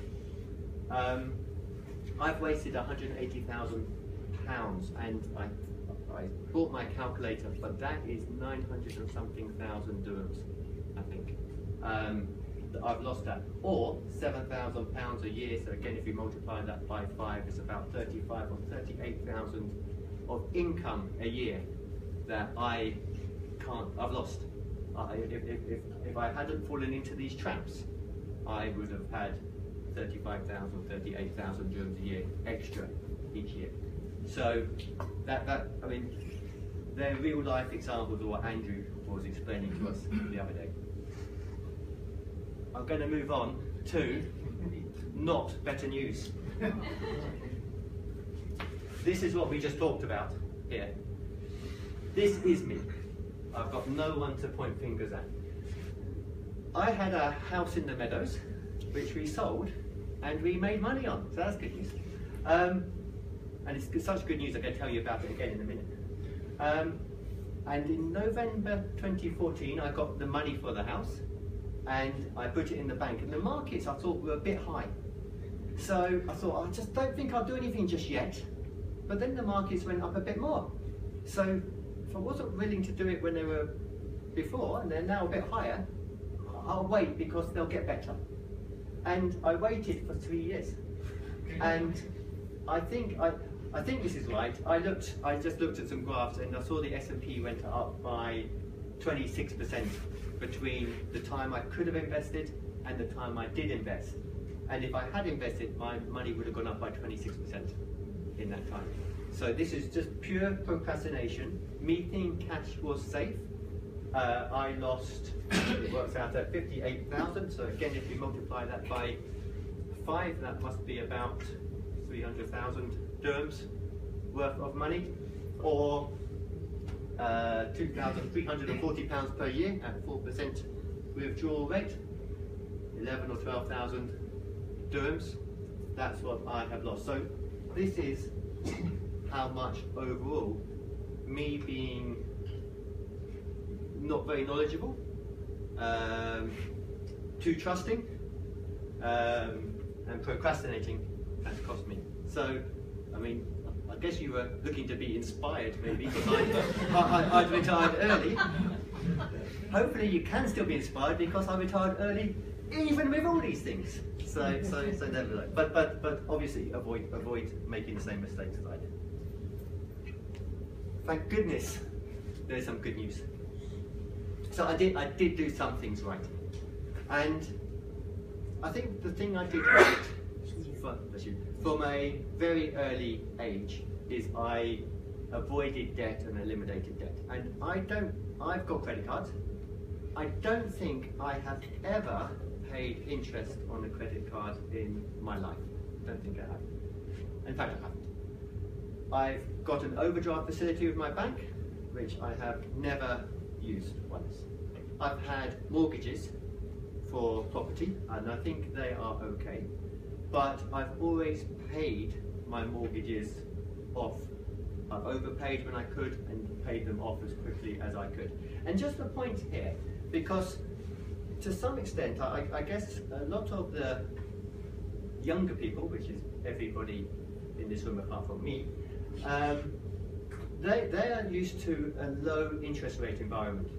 I've wasted £180,000, and I bought my calculator, but that is 900 and something thousand dirhams, I think. I've lost that. Or £7,000 a year, so again, if you multiply that by 5, it's about 35 or 38,000 of income a year that I've lost. If I hadn't fallen into these traps, I would have had 35,000, 38,000 dirhams a year extra each year. So I mean, they're real life examples of what Andrew was explaining to us the other day. I'm going to move on to not better news. This is what we just talked about here. This is me. I've got no one to point fingers at. I had a house in the Meadows, which we sold, and we made money on, so that's good news. And it's such good news, I'm going to tell you about it again in a minute. And in November 2014, I got the money for the house, and I put it in the bank. And the markets, I thought, were a bit high. So I thought, I just don't think I'll do anything just yet. But then the markets went up a bit more. So if I wasn't willing to do it when they were before, and they're now a bit higher, I'll wait because they'll get better. And I waited for 3 years. And I think this is right. I just looked at some graphs, and I saw the S&P went up by 26% between the time I could have invested and the time I did invest. And if I had invested, my money would have gone up by 26% in that time. So this is just pure procrastination. Me thinking cash was safe. I lost, it works out at 58,000. So again, if you multiply that by 5, that must be about 300,000 dirhams worth of money, or £2,340 per year at 4% withdrawal rate, 11 or 12,000 dirhams. That's what I have lost. So this is how much overall, me being not very knowledgeable, too trusting, and procrastinating has cost me. So, I mean, I guess you were looking to be inspired maybe, because I'd retired early. Hopefully you can still be inspired because I retired early even with all these things. So never mind. But obviously avoid making the same mistakes as I did. Thank goodness there's some good news. So I did do some things right. And I think the thing I did right from a very early age is I avoided debt and eliminated debt. And I've got credit cards. I don't think I have ever paid interest on a credit card in my life. I don't think I have. In fact, I haven't. I've got an overdraft facility with my bank, which I have never used once. I've had mortgages for property, and I think they are okay. But I've always paid my mortgages off. I've overpaid when I could and paid them off as quickly as I could. And just a point here, because to some extent, I guess a lot of the younger people, which is everybody in this room apart from me, they are used to a low interest rate environment.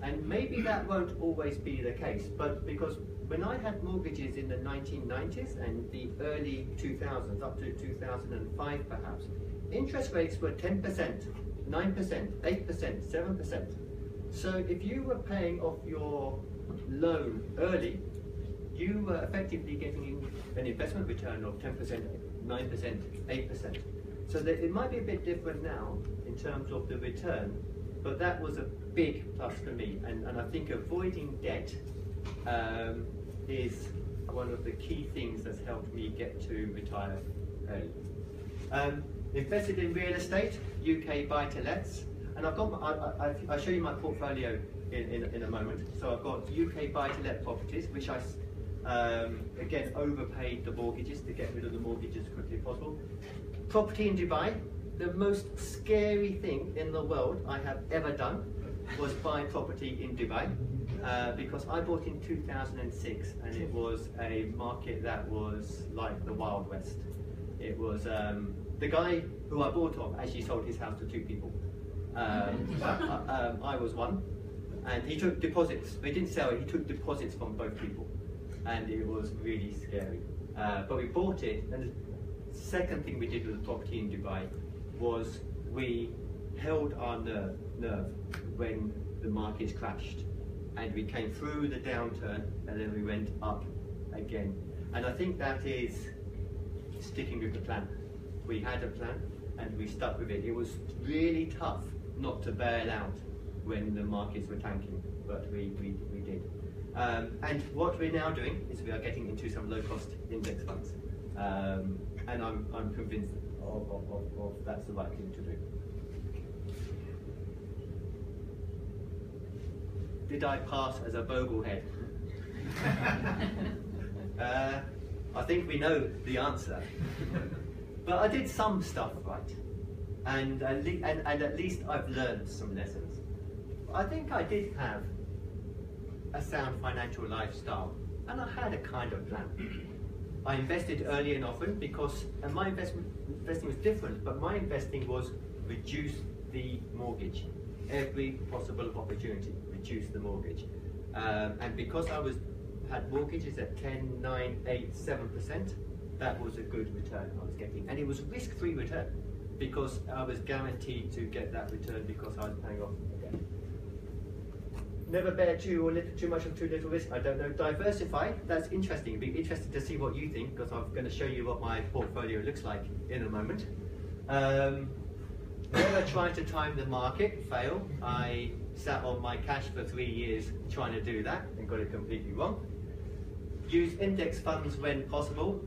And maybe that won't always be the case, but because when I had mortgages in the 1990s and the early 2000s, up to 2005 perhaps, interest rates were 10%, 9%, 8%, 7%. So if you were paying off your loan early, you were effectively getting an investment return of 10%, 9%, 8%. So that it might be a bit different now in terms of the return, but that was a big plus for me. And I think avoiding debt is one of the key things that's helped me get to retire early. Invested in real estate, UK buy-to-lets, and I've got I'll show you my portfolio in a moment. So I've got UK buy-to-let properties, which I again overpaid the mortgages to get rid of the mortgages as quickly as possible. Property in Dubai. The most scary thing in the world I have ever done was buy property in Dubai, because I bought in 2006 and it was a market that was like the Wild West. It was the guy who I bought off actually sold his house to 2 people. I was one, and he took deposits. He didn't sell it, he took deposits from both people, and it was really scary. But we bought it, and the second thing we did with the property in Dubai was we held our nerve when the markets crashed, and we came through the downturn and then we went up again. And I think that is sticking with the plan. We had a plan and we stuck with it. It was really tough not to bail out when the markets were tanking, but we did. And what we're now doing is we are getting into some low-cost index funds, and I'm convinced of that's the right thing to do. Did I pass as a boglehead? I think we know the answer. But I did some stuff right, and at least I've learned some lessons. I think I did have a sound financial lifestyle, and I had a kind of plan. I invested early and often because, and my investing was different, but my investing was reduce the mortgage. Every possible opportunity, reduce the mortgage. And because I had mortgages at 10, 9, 8, 7%, that was a good return I was getting. And it was risk-free return because I was guaranteed to get that return because I was paying off again. Never bear too much of too little risk. I don't know. Diversify. That's interesting. It'd be interesting to see what you think because I'm going to show you what my portfolio looks like in a moment. Never try to time the market. Fail. I sat on my cash for 3 years trying to do that and got it completely wrong. Use index funds when possible.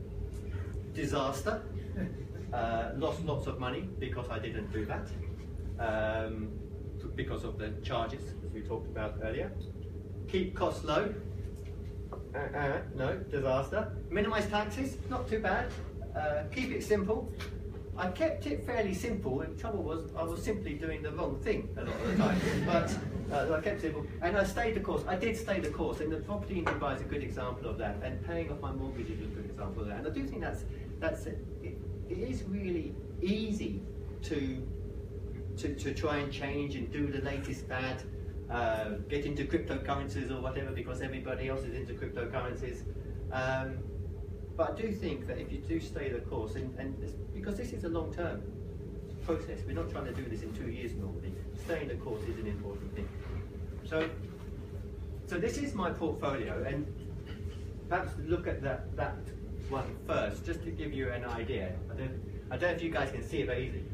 Disaster. Lost lots of money because I didn't do that. Because of the charges, as we talked about earlier. Keep costs low. No, disaster. Minimize taxes, not too bad. Keep it simple. I kept it fairly simple, and the trouble was I was simply doing the wrong thing a lot of the time. But I kept it simple, and I stayed the course. I did stay the course, and the property in Dubai is a good example of that, and paying off my mortgage is a good example of that. And I do think it is really easy to try and change and do the latest fad, get into cryptocurrencies or whatever because everybody else is into cryptocurrencies. But I do think that if you do stay the course, and because this is a long-term process, we're not trying to do this in 2 years normally, staying the course is an important thing. So this is my portfolio, and perhaps look at that one first, just to give you an idea. I don't know if you guys can see it very easily.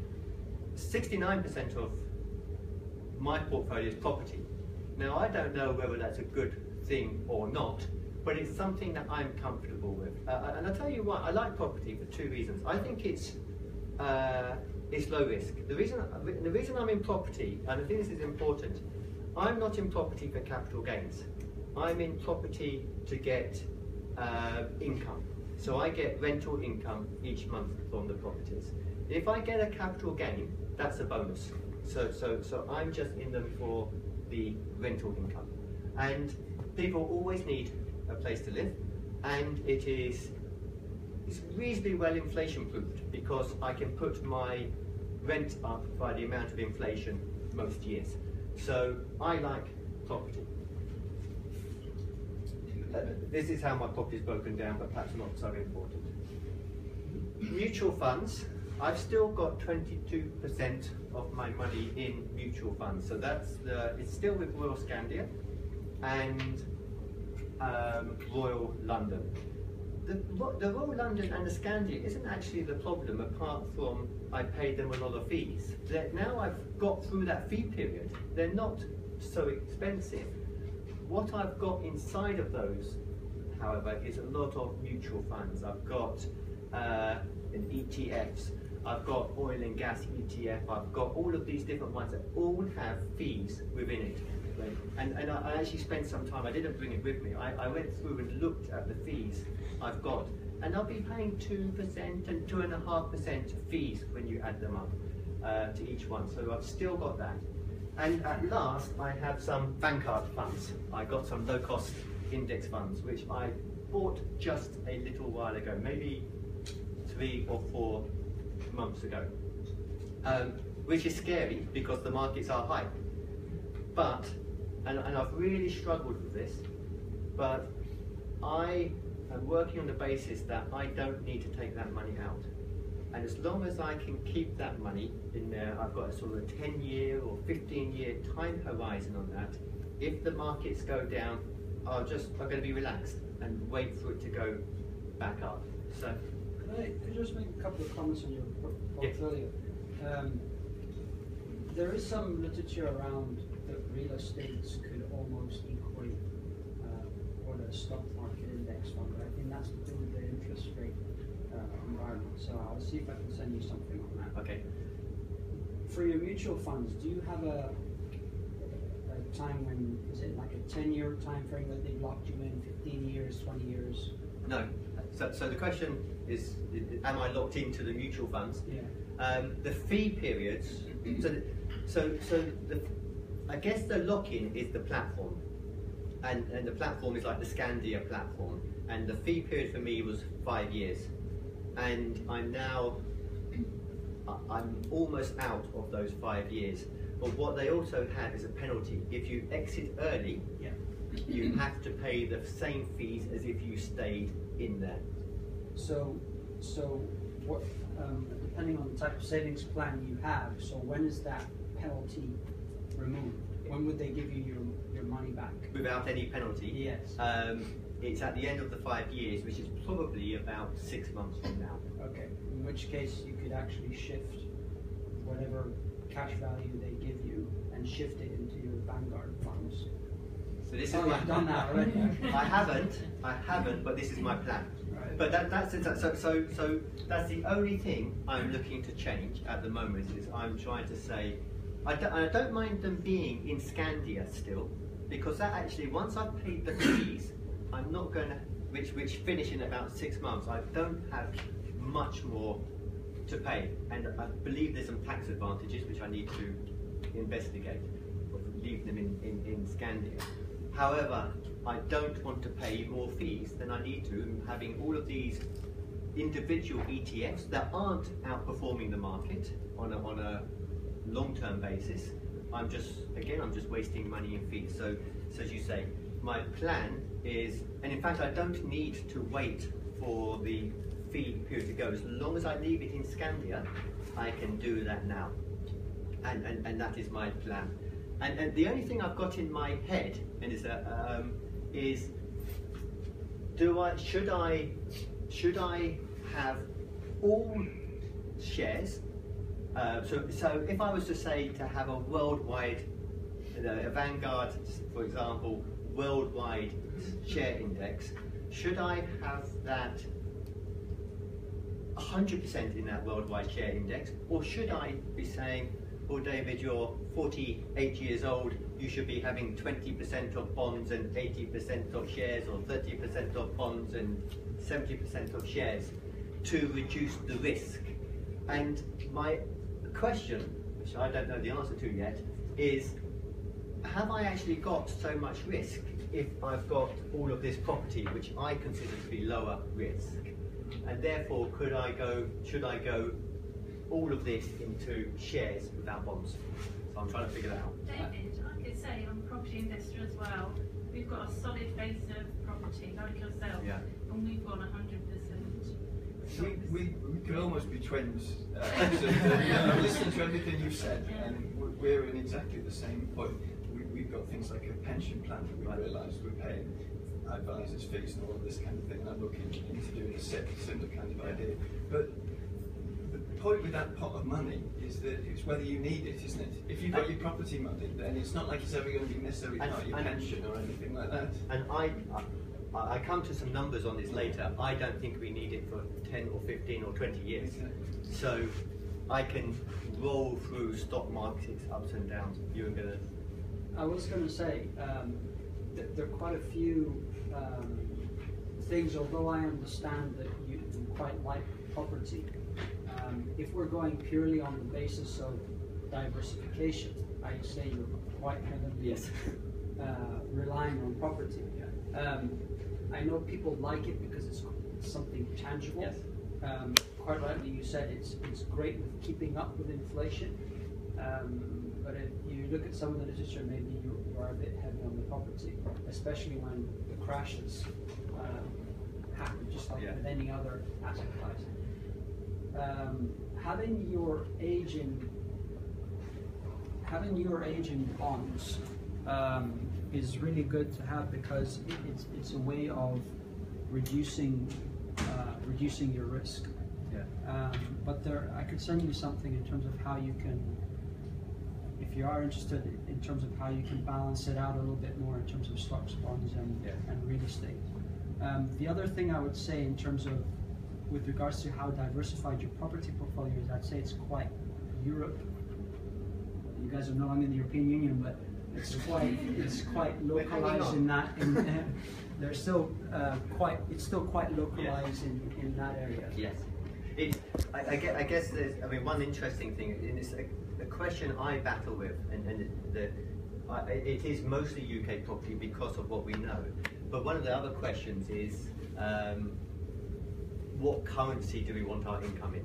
69% of my portfolio is property. Now, I don't know whether that's a good thing or not, but it's something that I'm comfortable with. And I'll tell you what, I like property for 2 reasons. I think it's low risk. The reason I'm in property, and I think this is important, I'm not in property for capital gains. I'm in property to get income. So I get rental income each month from the properties. If I get a capital gain, that's a bonus. So I'm just in them for the rental income. And people always need a place to live, and it's reasonably well inflation proofed because I can put my rent up by the amount of inflation most years. So I like property. this is how my property is broken down, but perhaps not so important. Mutual funds. I've still got 22% of my money in mutual funds, so it's still with Royal Scandia and Royal London. The Royal London and the Scandia isn't actually the problem, apart from I paid them a lot of fees. Now I've got through that fee period, they're not so expensive. What I've got inside of those, however, is a lot of mutual funds. I've got ETFs, I've got oil and gas ETF, I've got all of these different ones that all have fees within it. And I actually spent some time, I didn't bring it with me, I went through and looked at the fees I've got, and I'll be paying 2% and 2.5% fees when you add them up to each one, so I've still got that. And at last, I have some Vanguard funds. I got some low-cost index funds, which I bought just a little while ago, maybe 3 or 4 months ago, which is scary because the markets are high. But, and I've really struggled with this, but I am working on the basis that I don't need to take that money out. And as long as I can keep that money in there, I've got a sort of a 10-year or 15-year time horizon on that. If the markets go down, I'm going to be relaxed and wait for it to go back up. So, could I just make a couple of comments on your portfolio? Yes. There is some literature around that real estates could almost equate what a stock market index fund, but I think that's to do with the interest rate environment. So I'll see if I can send you something on that. Okay. For your mutual funds, do you have a time when, is it like a 10-year time frame that they've locked you in, 15 years, 20 years? No. So the question is, am I locked into the mutual funds? Yeah. The fee periods, I guess the lock-in is the platform. And the platform is like the Scandia platform. And the fee period for me was 5 years. And I'm almost out of those 5 years. But what they also have is a penalty. If you exit early, Yeah. you have to pay the same fees as if you stayed in there. So what, depending on the type of savings plan you have, so when is that penalty removed? When would they give you your money back? Without any penalty? Yes. It's at the end of the 5 years, which is probably about 6 months from now. Okay, in which case you could actually shift whatever cash value they give you and shift it into your Vanguard funds. So this is I've done that already. I haven't, but this is my plan. Right. But that's the only thing I'm looking to change at the moment. Is I'm trying to say, I don't mind them being in Scandia still, because that actually, once I've paid the fees, I'm not going to, which finish in about 6 months. I don't have much more to pay, and I believe there's some tax advantages which I need to investigate, or leave them in Scandia. However, I don't want to pay more fees than I need to, having all of these individual ETFs that aren't outperforming the market on a long-term basis. I'm just wasting money in fees. So as you say, my plan is, and in fact I don't need to wait for the fee period to go. As long as I leave it in Scandia, I can do that now. And that is my plan. And the only thing I've got in my head is should I have all shares? So if I was to say to have a worldwide, a Vanguard, for example, worldwide share index, should I have that 100% in that worldwide share index, or should I be saying, well, David, you're 48 years old, you should be having 20% of bonds and 80% of shares, or 30% of bonds and 70% of shares, to reduce the risk? And my question, which I don't know the answer to yet, is have I actually got so much risk if I've got all of this property which I consider to be lower risk? And therefore, should I go all of this into shares without bonds? So I'm trying to figure that out. David, I could say I'm a property investor as well. we've got a solid base of property, like yourself, Yeah. and we've got 100%. We could almost be twins. I'm listening to everything you've said, and we're in exactly the same point. We've got things like a pension plan that we realise we're paying advisors' fees and all of this kind of thing, and I'm looking into doing a similar kind of idea. But the point with that pot of money is that it's whether you need it, isn't it? If you've got your property money, then it's not like it's ever going to be necessarily part of your pension or anything like that. And I come to some numbers on this later. I don't think we need it for 10 or 15 or 20 years. So I can roll through stock markets ups and downs. You were going to... I was going to say, there are quite a few things, although I understand that you quite like property. If we're going purely on the basis of diversification, I say you're quite heavily relying on property. I know people like it because it's something tangible. Yes. Quite rightly, you said it's great with keeping up with inflation. But if you look at some of the literature, maybe you are a bit heavy on the property, especially when the crashes happen, just like with any other asset class. Having your age in bonds is really good to have because it's a way of reducing your risk. But I could send you something in terms of how you can, if you are interested, in terms of how you can balance it out a little bit more in terms of stocks, bonds, and real estate. The other thing I would say in terms of, with regards to how diversified your property portfolio is, I'd say it's quite Europe. You guys are no longer in the European Union, but it's quite localized in that. There's still it's still quite localized in that area. Yes. I guess there's, one interesting thing, and it's a question I battle with, and it is mostly UK property because of what we know. But one of the other questions is, what currency do we want our income in?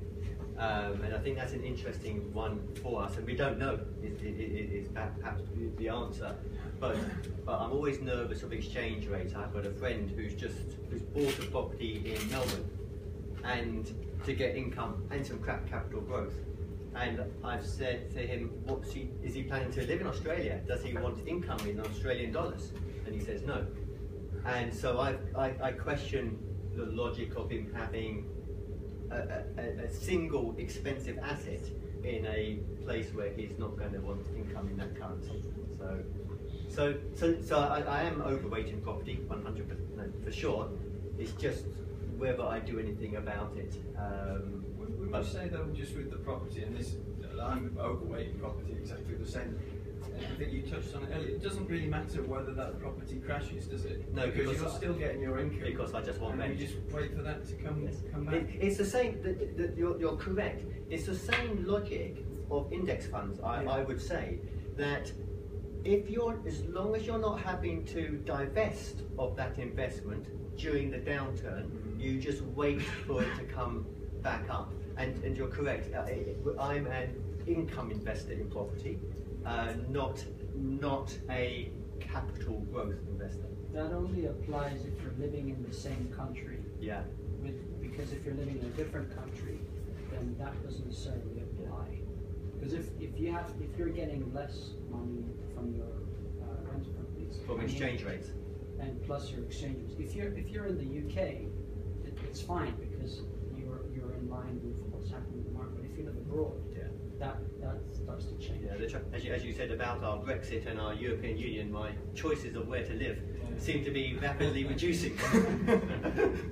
And I think that's an interesting one for us, and we don't know is perhaps the answer. But I'm always nervous of exchange rates. I've got a friend who's bought a property in Melbourne, and to get income and some capital growth. And I've said to him, is he planning to live in Australia? Does he want income in Australian dollars? And he says no. And so I question the logic of him having a single expensive asset in a place where he's not going to want income in that currency. So I am overweight in property, 100% for sure. It's just whether I do anything about it. We must say though, just with the property, and this, I'm overweight in property, exactly the same. I think you touched on it earlier. It doesn't really matter whether that property crashes, does it? No, because you're still getting your income. Because I just want and you just wait for that to come back. It's the same. You're correct. It's the same logic of index funds. I would say that as long as you're not having to divest of that investment during the downturn, you just wait for it to come back up. And you're correct. I'm an income investor in property. Not a capital growth investor. That only applies if you're living in the same country. Yeah. Because if you're living in a different country, then that doesn't necessarily apply. Because if you're getting less money from your rental companies, From exchange rates. and plus your exchanges. If you're in the UK, it's fine because you're in line with what's happening in the market. But if you live abroad, that starts to change. Yeah, as you said about our Brexit and our European Union, my choices of where to live seem to be rapidly reducing.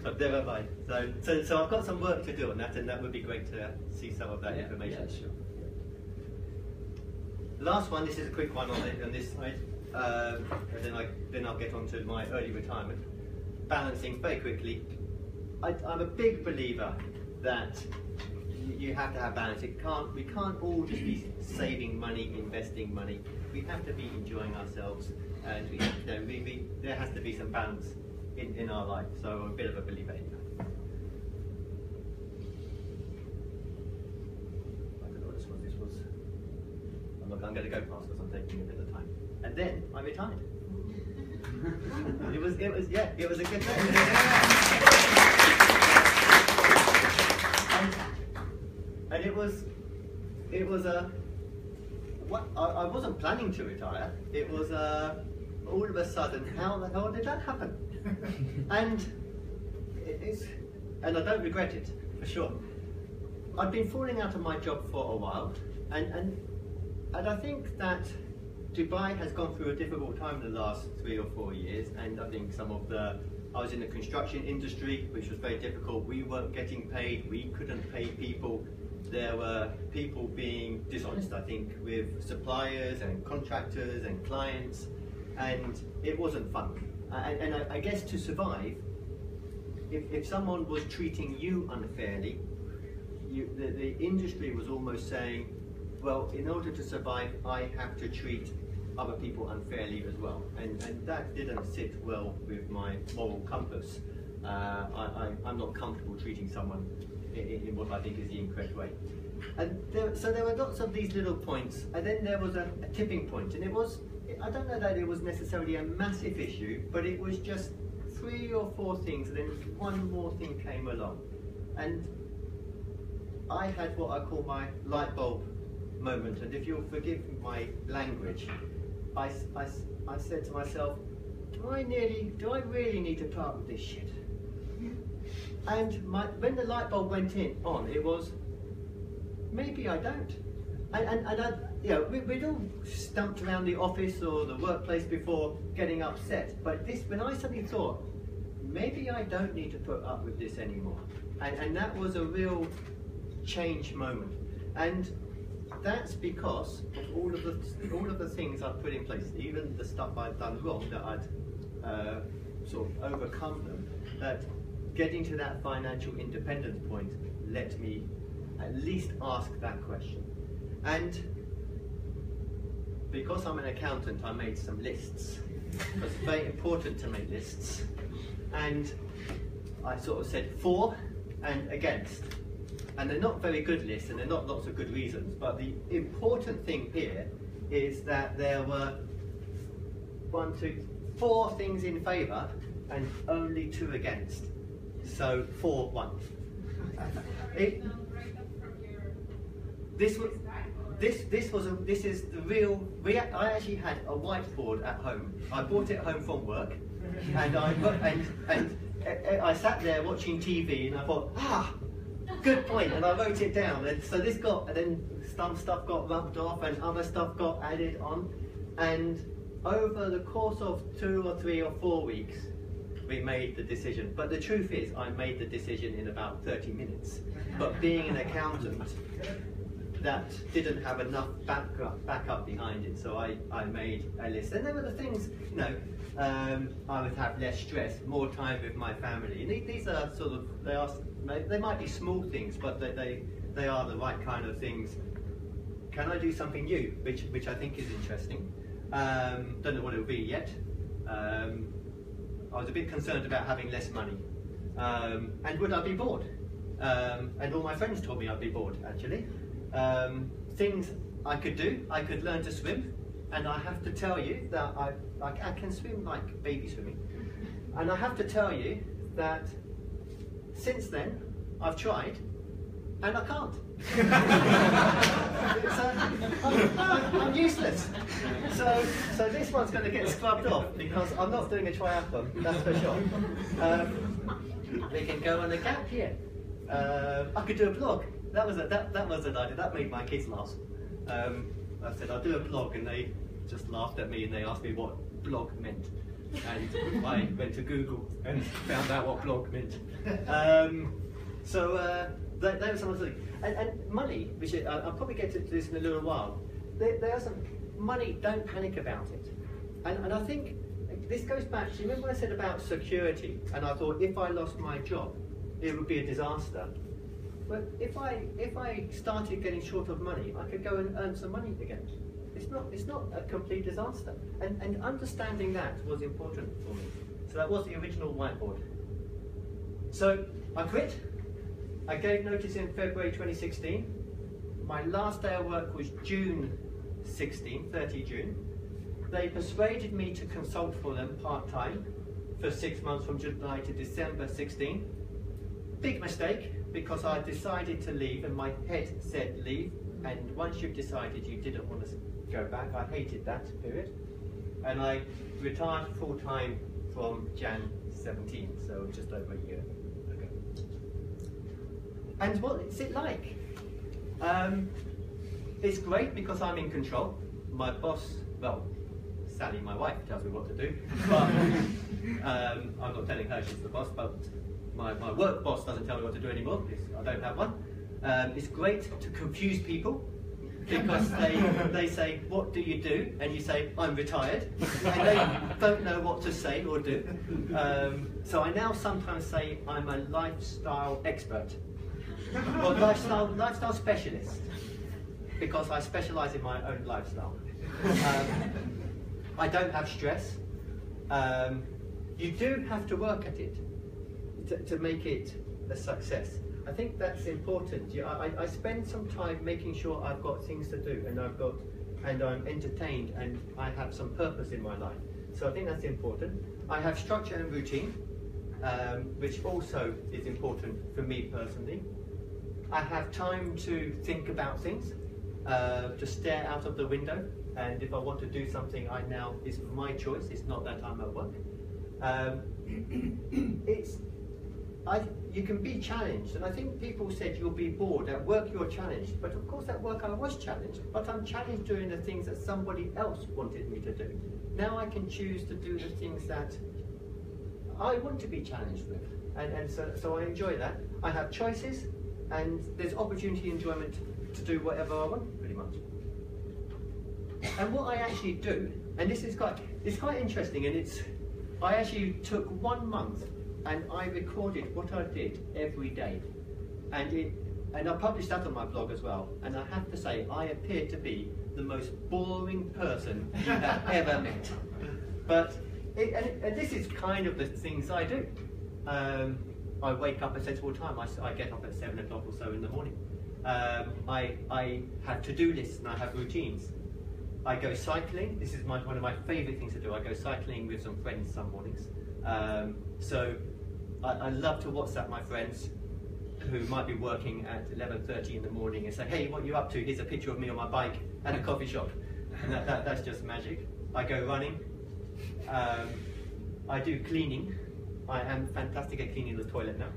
But never mind. So I've got some work to do on that, and that would be great to see some of that information. Yeah, sure. Last one. This is a quick one on this side, and then I'll get on to my early retirement. Balancing very quickly. I'm a big believer that you have to have balance. We can't all just be saving money, investing money. We have to be enjoying ourselves, and there has to be some balance in our life. So I'm a bit of a believer in that. I don't know what this was. I'm going to go past because I'm taking a bit of time. And then I retired. It was a good day. And it was I wasn't planning to retire. It was all of a sudden, how the hell did that happen? And I don't regret it, for sure. I'd been falling out of my job for a while, and I think that Dubai has gone through a difficult time in the last 3 or 4 years, and I think I was in the construction industry, which was very difficult. We weren't getting paid, we couldn't pay people. There were people being dishonest, I think, with suppliers and contractors and clients, and it wasn't fun. And I guess to survive, if someone was treating you unfairly, the industry was almost saying, well, in order to survive, I have to treat other people unfairly as well. And that didn't sit well with my moral compass. I'm not comfortable treating someone in what I think is the incorrect way. And so there were lots of these little points, and then there was a tipping point, and I don't know that it was necessarily a massive issue, but it was just 3 or 4 things, and then one more thing came along. And I had what I call my light bulb moment, and if you'll forgive my language, I said to myself, do I really need to put up with this shit? And when the light bulb went on, it was, maybe I don't. And we'd all stumped around the office or the workplace before getting upset, but when I suddenly thought, maybe I don't need to put up with this anymore. And that was a real change moment. And that's because of all of the things I've put in place, even the stuff I'd done wrong, that I'd sort of overcome them, that getting to that financial independence point let me at least ask that question. And because I'm an accountant, I made some lists. It's very important to make lists. And I sort of said for and against. And they're not very good lists, and they're not lots of good reasons, but the important thing here is that there were 4 things in favour and only 2 against. So 4-1. This is the real. I actually had a whiteboard at home. I brought it home from work, and I sat there watching TV, and I thought, good point, and I wrote it down. And so and then some stuff got rubbed off, and other stuff got added on, and over the course of 2 or 3 or 4 weeks, we made the decision. But the truth is, I made the decision in about 30 minutes. But being an accountant, that didn't have enough backup behind it, so I made a list. And there were the things, I would have less stress, more time with my family. And these are sort of, they might be small things, but they are the right kind of things. Can I do something new, which I think is interesting? Don't know what it will be yet. I was a bit concerned about having less money. And would I be bored? And all my friends told me I'd be bored, actually. Things I could do, I could learn to swim, and I have to tell you that I can swim like baby swimming. And I have to tell you that since then, I've tried, and I can't. I'm useless. So this one's going to get scrubbed off because I'm not doing a triathlon, that's for sure. We can go on a gap year. I could do a blog. That was an idea. That made my kids laugh. I said I'll do a blog, and they just laughed at me and they asked me what blog meant. And I went to Google and found out what blog meant. That was some of the things. And money, which I'll probably get to this in a little while. There are some money. Don't panic about it. And I think this goes back to, remember what I said about security? And I thought if I lost my job, it would be a disaster. But if I started getting short of money, I could go and earn some money again. It's not a complete disaster. And understanding that was important for me. So that was the original whiteboard. So I quit. I gave notice in February 2016. My last day of work was June 16, 30 June. they persuaded me to consult for them part-time for 6 months from July to December 16. Big mistake, because I decided to leave and my head said leave, and once you've decided you didn't want to go back, I hated that period. And I retired full-time from Jan 17, so just over a year ago. And what's it like? It's great because I'm in control. My boss, well, Sally, my wife, tells me what to do, but I'm not telling her she's the boss, but my work boss doesn't tell me what to do anymore because I don't have one. It's great to confuse people because they say, what do you do? And you say, I'm retired. And they don't know what to say or do. So I now sometimes say I'm a lifestyle expert or lifestyle specialist because I specialise in my own lifestyle. I don't have stress. You do have to work at it to make it a success. I think that's important. I spend some time making sure I've got things to do and I'm entertained and I have some purpose in my life. So I think that's important. I have structure and routine, which also is important for me personally. I have time to think about things, to stare out of the window, and if I want to do something, it's my choice. It's not that I'm at work. You can be challenged, and I think people said you'll be bored. At work you're challenged, but of course at work I was challenged, but I'm challenged doing the things that somebody else wanted me to do. Now I can choose to do the things that I want to be challenged with, and so I enjoy that. I have choices, and there's opportunity, enjoyment to do whatever I want, pretty much. And what I actually do, and this is quite interesting, and I actually took 1 month and I recorded what I did every day, and I published that on my blog as well. And I have to say, I appear to be the most boring person you have ever met. But and this is kind of the things I do. I wake up at sensible time. I get up at 7 o'clock or so in the morning. I have to-do lists and I have routines. I go cycling. This is one of my favourite things to do. I go cycling with some friends some mornings. So I love to WhatsApp my friends who might be working at 11:30 in the morning and say, hey, what are you up to? Here's a picture of me on my bike at a coffee shop. And that's just magic. I go running. I do cleaning. I am fantastic at cleaning the toilet now.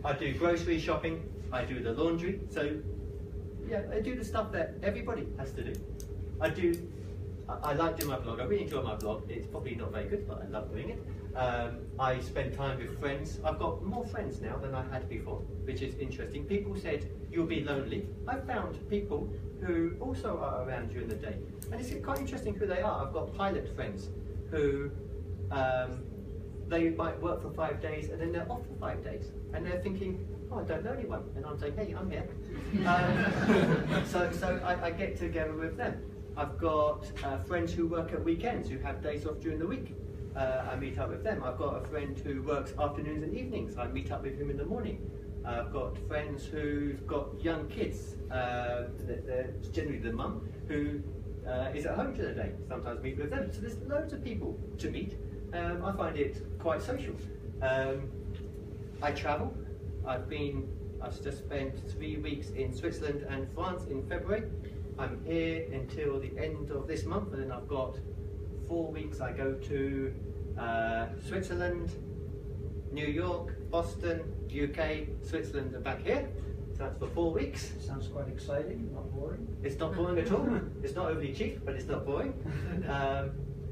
I do grocery shopping. I do the laundry. So yeah, I do the stuff that everybody has to do. I like doing my blog. I really enjoy my blog. It's probably not very good, but I love doing it. I spend time with friends. I've got more friends now than I had before, which is interesting. People said, you'll be lonely. I've found people who also are around during the day. And it's quite interesting who they are. I've got pilot friends who they might work for 5 days and then they're off for 5 days. And they're thinking, oh, I don't know anyone. And I'm saying, hey, I'm here. So I get together with them. I've got friends who work at weekends, who have days off during the week. I meet up with them. I've got a friend who works afternoons and evenings. I meet up with him in the morning. I've got friends who've got young kids. They're generally the mum who is at home during the day. Sometimes meet with them. So there's loads of people to meet. I find it quite social. I travel. I've just spent 3 weeks in Switzerland and France in February. I'm here until the end of this month, and then I've got 4 weeks. I go to Switzerland, New York, Boston, UK, Switzerland, and back here. So that's for 4 weeks. Sounds quite exciting, not boring. It's not boring at all. It's not overly cheap, but it's not boring.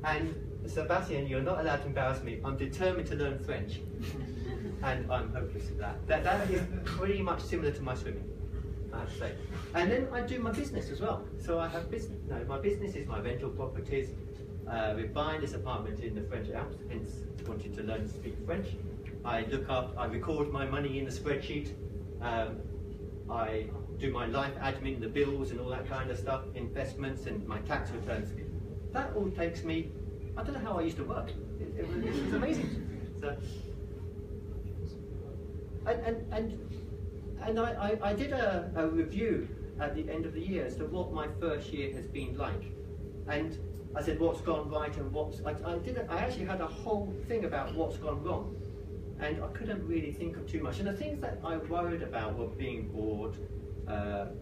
And Sebastian, you're not allowed to embarrass me. I'm determined to learn French, and I'm hopeless at that. That is pretty much similar to my swimming, I have to say. And then I do my business as well. So I have business. No, my business is my rental properties. We're buying this apartment in the French Alps, hence wanting to learn to speak French. I record my money in a spreadsheet. I do my life admin, the bills and all that kind of stuff, investments and my tax returns. That all takes me, I don't know how I used to work. It was amazing. So, and I did a review at the end of the year as to what my first year has been like. And I said, what's gone right and what's... I actually had a whole thing about what's gone wrong. And I couldn't really think of too much. And the things that I worried about were being bored,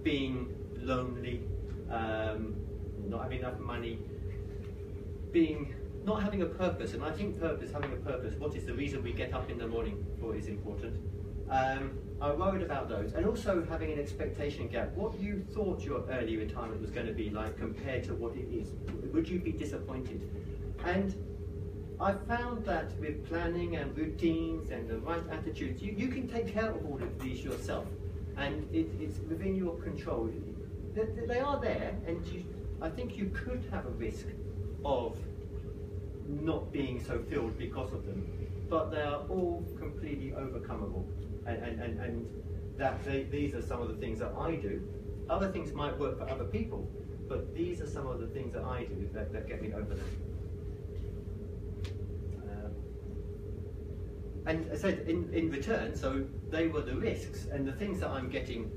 being lonely, not having enough money, not having a purpose. And I think having a purpose, what is the reason we get up in the morning for is important. I worried about those. And also having an expectation gap. What you thought your early retirement was going to be like compared to what it is. Would you be disappointed? And I found that with planning and routines and the right attitudes, you can take care of all of these yourself. And it's within your control. They are there, and I think you could have a risk of not being so filled because of them. But they are all completely overcomable. And these are some of the things that I do. Other things might work for other people, but these are some of the things that I do that get me over them. And I said in return, so they were the risks, and the things that I'm getting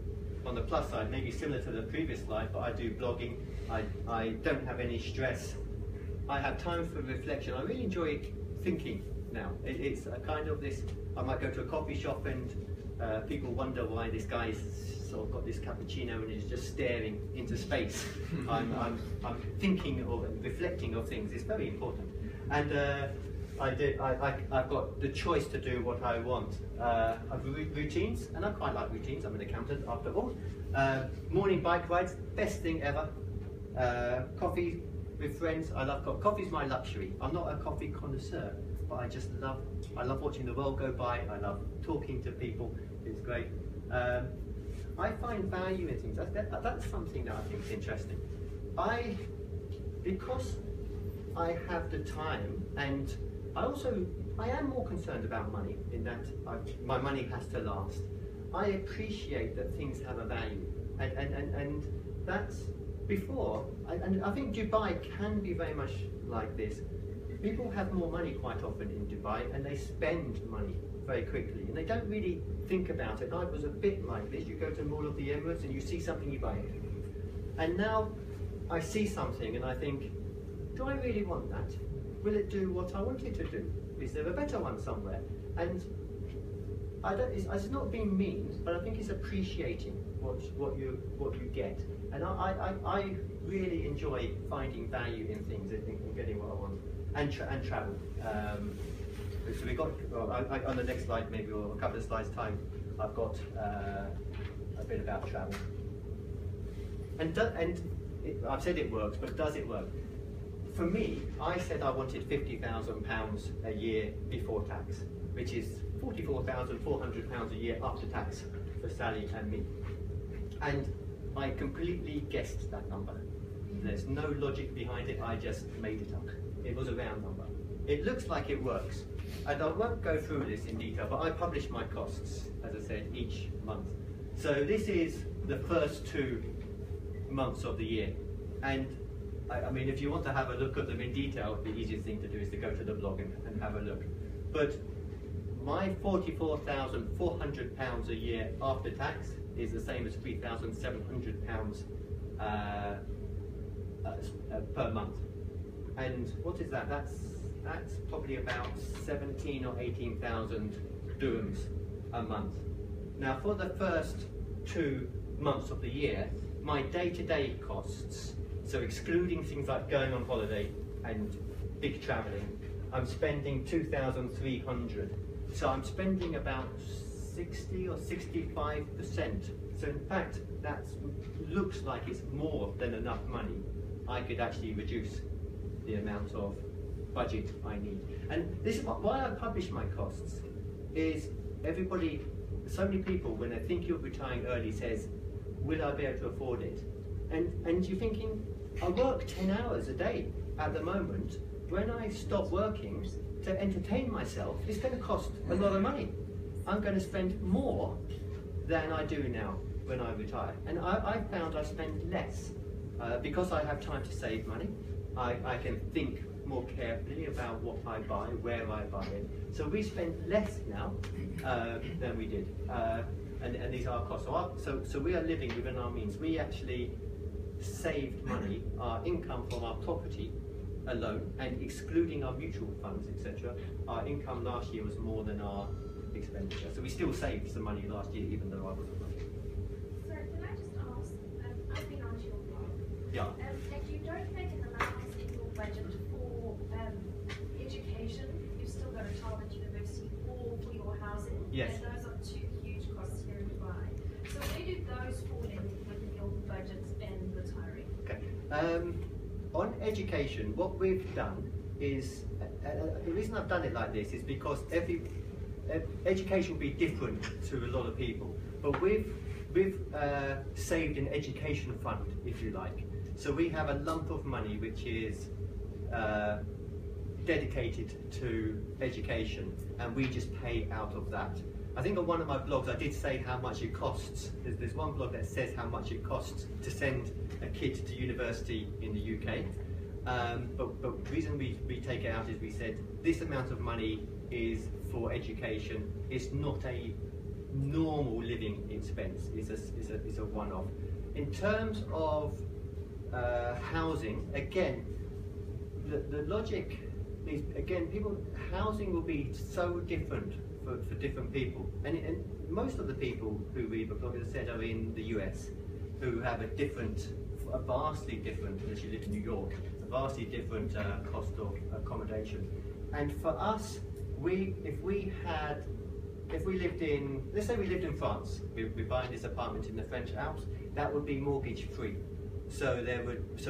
on the plus side, maybe similar to the previous slide, but I do blogging, I don't have any stress, I have time for reflection, I really enjoy thinking now. It's a kind of this, I might go to a coffee shop and people wonder why this guy's sort of got this cappuccino and is just staring into space. I'm thinking or reflecting of things, it's very important. And I've got the choice to do what I want. I've routines, and I quite like routines. I'm an accountant after all. Morning bike rides, best thing ever. Coffee with friends, I love coffee. Coffee's my luxury. I'm not a coffee connoisseur, but I love watching the world go by. I love talking to people. It's great. I find value in things. That's something that I think is interesting. Because I have the time, and I am more concerned about money in that my money has to last. I appreciate that things have a value, and that's before. And I think Dubai can be very much like this. People have more money quite often in Dubai, and they spend money very quickly, and they don't really think about it. I was a bit like this. You go to Mall of the Emirates and you see something, you buy it. And now I see something and I think, do I really want that? Will it do what I want it to do? Is there a better one somewhere? And it's not being mean, but I think it's appreciating what you get. And I really enjoy finding value in things and getting what I want. And travel. So we got, on the next slide maybe, or a couple of slides time, I've got a bit about travel. I've said it works, but does it work? For me, I said I wanted £50,000 a year before tax, which is £44,400 a year after tax for Sally and me. And I completely guessed that number. There's no logic behind it, I just made it up. It was a round number. It looks like it works. And I won't go through this in detail, but I publish my costs, as I said, each month. So this is the first 2 months of the year. And I mean, if you want to have a look at them in detail, the easiest thing to do is to go to the blog and have a look. But my £44,400 a year after tax is the same as £3,700 per month. And what is that? That's probably about 17 or 18,000 dirhams a month. Now, for the first 2 months of the year, my day-to-day costs, so excluding things like going on holiday and big travelling, I'm spending 2,300. So I'm spending about 60 or 65%. So in fact, that looks like it's more than enough money. I could actually reduce the amount of budget I need. And this is why I publish my costs, is everybody, so many people, when they think you're retiring early, says, will I be able to afford it? And you're thinking, I work 10 hours a day at the moment. When I stop working to entertain myself, it's going to cost a lot of money. I'm going to spend more than I do now when I retire. And I found I spend less because I have time to save money. I can think more carefully about what I buy, where I buy it. So we spend less now than we did. And these are costs. So we are living within our means. We actually saved money, our income from our property alone, and excluding our mutual funds, etc., our income last year was more than our expenditure. So we still saved some money last year, even though I wasn't working. Sir, can I just ask, I've been onto your blog, Yeah. and you don't make an allowance in your budget for education. You've still got a child at university, or for your housing. Yes. And those are two huge costs here in Dubai. So where do those fall in within your budget and retiring? Okay. On education, what we've done is, the reason I've done it like this is because education will be different to a lot of people, but we've saved an education fund, if you like. So we have a lump of money which is dedicated to education, and we just pay out of that. I think on one of my blogs I did say how much it costs. There's one blog that says how much it costs to send a kid to university in the UK. But the reason we take it out is we said this amount of money is for education. It's not a normal living expense. It's a one-off. In terms of housing, again, the logic is, again, housing will be so different for different people, and most of the people who read the blog, as I said, are in the US, who have a vastly different, unless you live in New York, a vastly different cost of accommodation. And for us, if we lived in, let's say we lived in France, we're buying this apartment in the French Alps, that would be mortgage free. So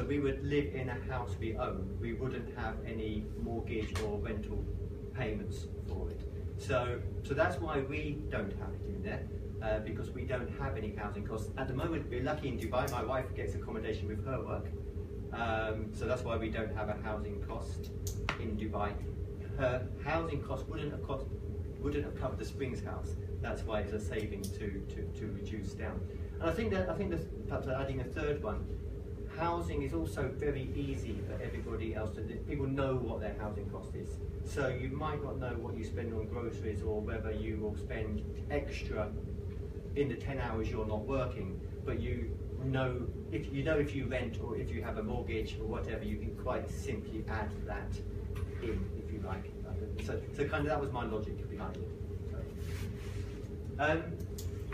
we would live in a house we own. We wouldn't have any mortgage or rental payments for it. So that's why we don't have it in there, because we don't have any housing costs. At the moment, we're lucky in Dubai. My wife gets accommodation with her work, so that's why we don't have a housing cost in Dubai. Her housing cost wouldn't have covered the Springs house. That's why it's a saving to reduce down. And I think perhaps adding a third one. Housing is also very easy for everybody else to live. People know what their housing cost is. So you might not know what you spend on groceries, or whether you will spend extra in the 10 hours you're not working, but you know if you rent or if you have a mortgage or whatever, you can quite simply add that in, if you like. So kind of that was my logic behind it.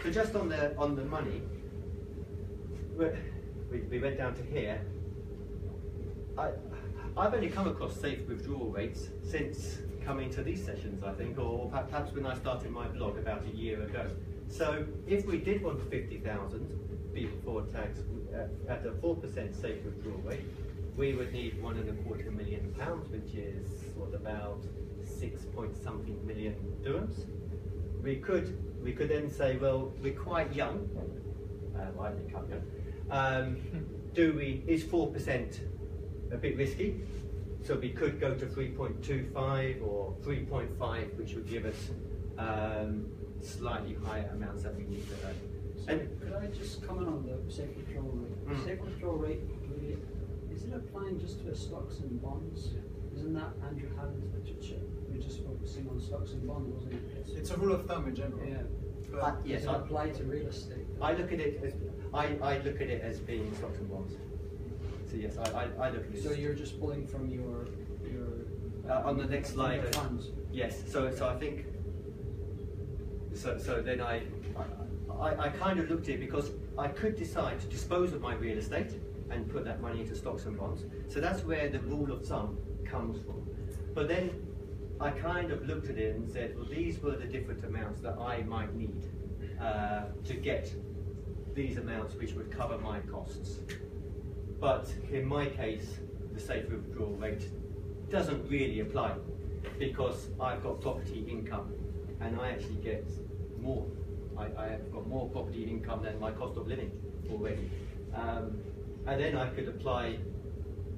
So just on the money, we went down to here. I've only come across safe withdrawal rates since coming to these sessions, I think, or perhaps when I started my blog about a year ago. So if we did want 50,000 before tax at a 4% safe withdrawal rate, we would need £1.25 million, which is what, about 6-point-something million dirhams. We could then say, well, we're quite young. I think I'm young. Is 4% a bit risky? So we could go to 3.25 or 3.5, which would give us slightly higher amounts that we need to earn. So could I just comment on the safe withdrawal rate? The safe withdrawal rate, is it applying just to stocks and bonds? Isn't that Andrew Haddon's literature? We're just focusing on stocks and bonds, wasn't it? It's a rule of thumb in general. Yeah. Yes, Does it apply to real estate? I look at it as being stocks and bonds. So yes, I look at it. So you're just pulling from your on the next slide. your funds. Yes. So I think. So then I kind of looked at it because I could decide to dispose of my real estate and put that money into stocks and bonds. So that's where the rule of thumb comes from. But then I kind of looked at it and said, well, these were the different amounts that I might need to get these amounts which would cover my costs. But in my case, the safe withdrawal rate doesn't really apply because I've got property income and I actually get more. I have got more property income than my cost of living already. And then I could apply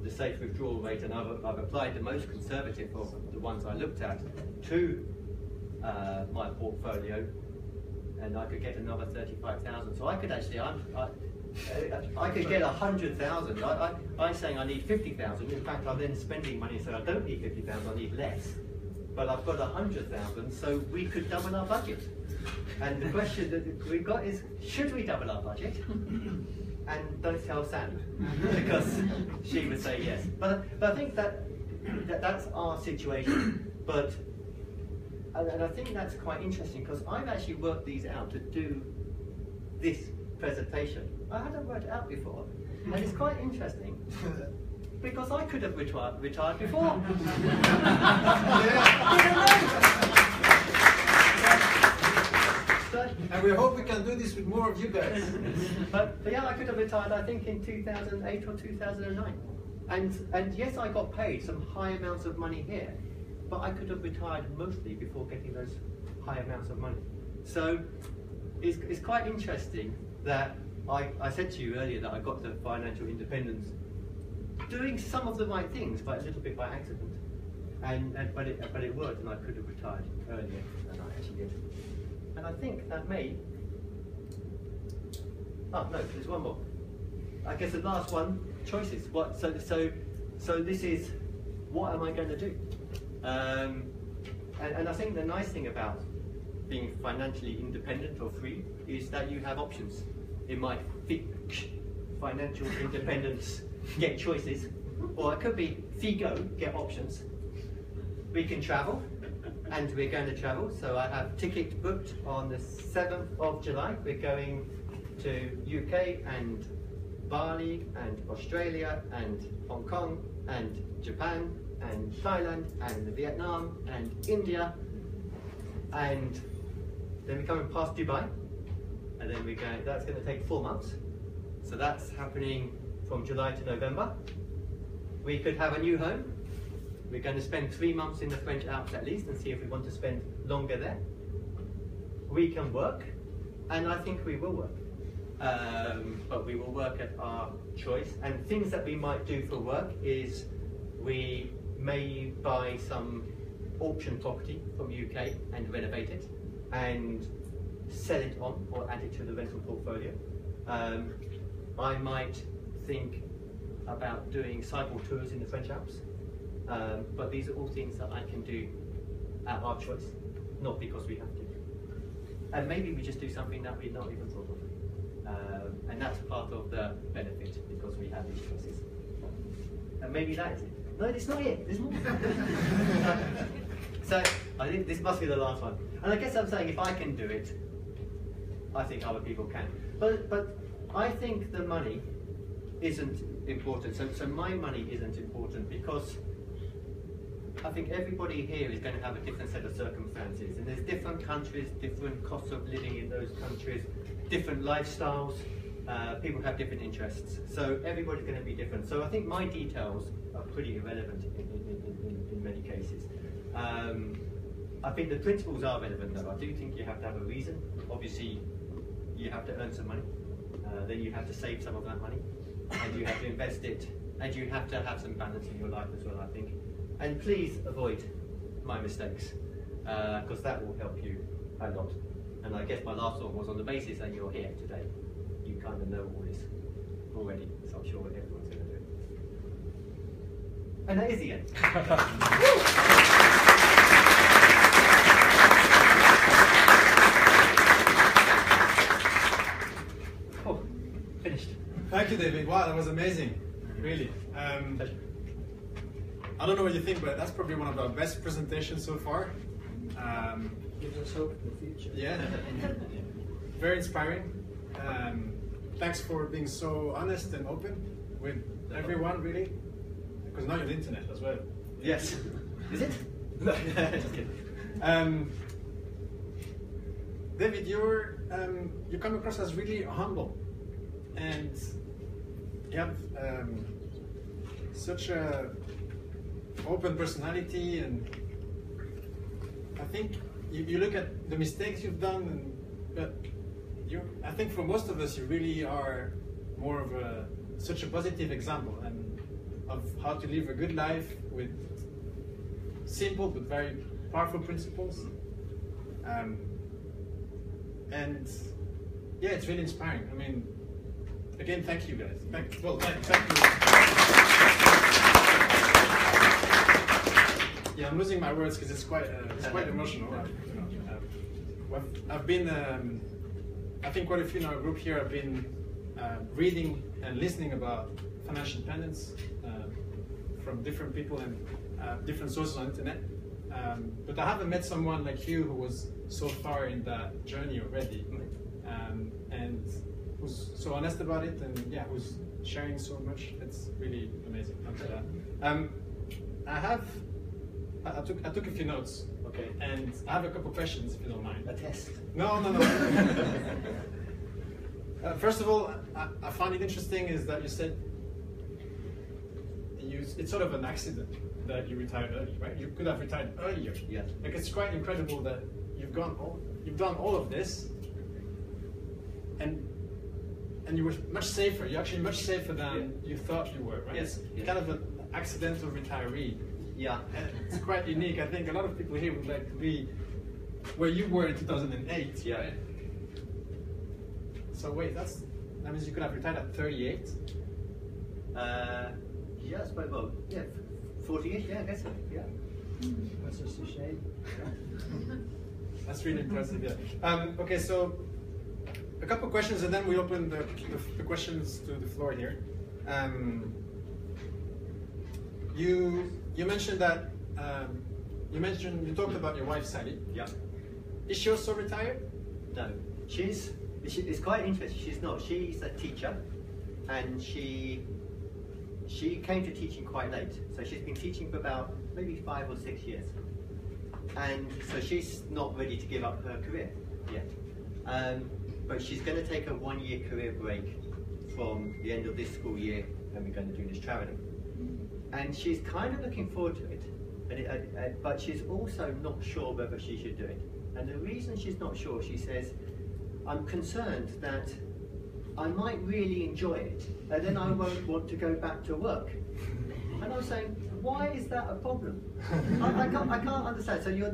the safe withdrawal rate, and I've applied the most conservative of the ones I looked at to my portfolio, and I could get another 35,000. So I could actually, I could get 100,000. I'm saying I need 50,000. In fact, I'm then spending money, so I don't need 50,000. I need less. but I've got 100,000, so we could double our budget. And the question that we've got is, should we double our budget? And don't tell Sam, because she would say yes. But I think that's our situation. And I think that's quite interesting, because I've actually worked these out to do this presentation. I hadn't worked it out before, and it's quite interesting, because I could have retired before. And we hope we can do this with more of you guys. But yeah, I could have retired, I think, in 2008 or 2009. And yes, I got paid some high amounts of money here, but I could have retired mostly before getting those high amounts of money. So it's quite interesting that I said to you earlier that I got to financial independence doing some of the right things, but a little bit by accident. But it worked, and I could have retired earlier than I actually did. And I think that may... Oh no, there's one more. I guess the last one, choices. So this is, what am I going to do? And I think the nice thing about being financially independent or free is that you have options. It might be financial independence, get choices, or it could be FIGO, get options. We can travel, and we're going to travel. So I have tickets booked on the 7th of July. We're going to UK and Bali and Australia and Hong Kong and Japan and Thailand and Vietnam and India, and then we're coming past Dubai, and then we're going, that's going to take 4 months. So that's happening from July to November. We could have a new home. We're going to spend 3 months in the French Alps at least, and see if we want to spend longer there. We can work, and I think we will work. But we will work at our choice. And things that we might do for work is we may buy some auction property from UK and renovate it and sell it on or add it to the rental portfolio. I might think about doing cycle tours in the French Alps, but these are all things that I can do at our choice, not because we have to. And maybe we just do something that we've not even thought of. And that's part of the benefit, because we have these choices. And maybe that is it. No, it's not it. There's more. So I think this must be the last one. And I guess I'm saying if I can do it, I think other people can. But I think the money isn't important. So my money isn't important because I think everybody here is going to have a different set of circumstances. And there's different countries, different costs of living in those countries, different lifestyles. People have different interests. So everybody's going to be different. So I think my details are pretty irrelevant in many cases. I think the principles are relevant though. I do think you have to have a reason. Obviously, you have to earn some money. Then you have to save some of that money. And you have to invest it. And you have to have some balance in your life as well, I think. And please avoid my mistakes, because that will help you a lot. And I guess my last one was on the basis that you're here today. You kind of know all this already, so I'm sure everyone's going to do it. And that is the end. Oh, finished. Thank you, David. Wow, that was amazing. Really. I don't know what you think, but that's probably one of our best presentations so far. Gives us hope for the future. Yeah. Very inspiring. Thanks for being so honest and open with everyone, really. Because now you're on the internet as well. Yes. Is it? No, just kidding. David, you come across as really humble, and you have such a open personality, and I think you look at the mistakes you've done, but I think for most of us, you really are more of such a positive example and of how to live a good life with simple but very powerful principles. And yeah, it's really inspiring. I mean, again, thank you guys. Thank you. Yeah, I'm losing my words because it's quite emotional. I've been, I think quite a few in our group here have been reading and listening about financial independence from different people and different sources on the internet. But I haven't met someone like you who was so far in that journey already, and who's so honest about it, and yeah, who's sharing so much. It's really amazing. Thanks for that. I took a few notes. Okay. And I have a couple questions, if you don't mind. A test? No. First of all, I find it interesting is that you said it's sort of an accident that you retired early, right? You could have retired earlier. Yeah. Like it's quite incredible that you've done all of this, and you were much safer. You're actually much safer than you thought you were, right? Yes. It's kind of an accidental retiree. Yeah. And it's quite unique. I think a lot of people here would like to be where you were in 2008. Yeah. Right? So wait, that means you could have retired at 38? Yeah, I suppose, well, yeah, 48, yeah, I guess so, yeah. That's just a shame. That's really impressive, yeah. Okay, so a couple of questions and then we open the questions to the floor here. You mentioned that, you talked about your wife, Sally. Yeah. Is she also retired? No, it's quite interesting, she's not. She's a teacher, and she came to teaching quite late. So she's been teaching for about maybe 5 or 6 years. And so she's not ready to give up her career yet. But she's going to take a 1-year career break from the end of this school year, and we're going to do this travelling. And she's kind of looking forward to it, but she's also not sure whether she should do it. And the reason she's not sure, she says, I'm concerned that I might really enjoy it, and then I won't want to go back to work. And I'm saying, why is that a problem? I can't understand. So you're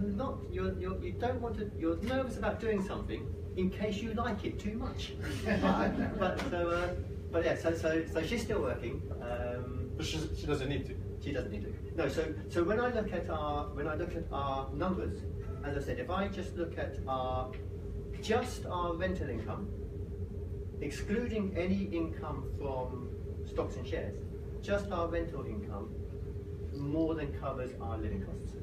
nervous about doing something in case you like it too much. But yeah, so she's still working. But she doesn't need to. She doesn't need to. No. So when I look at our numbers, as I said, if I just look at just our rental income, excluding any income from stocks and shares, just our rental income more than covers our living costs.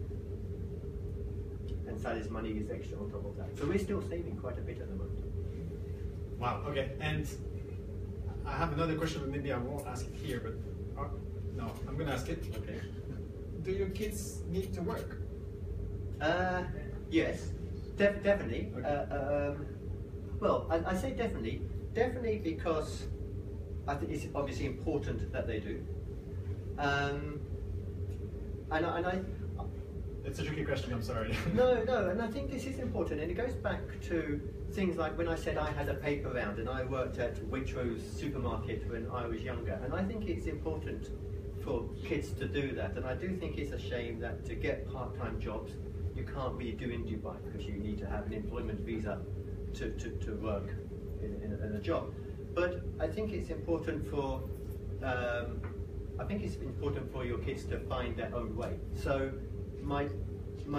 And Sally's money is extra on top of that. So we're still saving quite a bit at the moment. Wow, okay. And I have another question, but maybe I won't ask it here, but no, I'm going to ask it. Okay. Do your kids need to work? Yes, definitely. Okay. Well, I say definitely because I think it's obviously important that they do. And I It's a tricky question, I'm sorry. No, and I think this is important, and it goes back to things like when I said I had a paper round and I worked at Waitrose supermarket when I was younger, and I think it's important for kids to do that, and I do think it's a shame that to get part-time jobs you can't really do in Dubai because you need to have an employment visa to work in a job. But I think it's important for your kids to find their own way. So my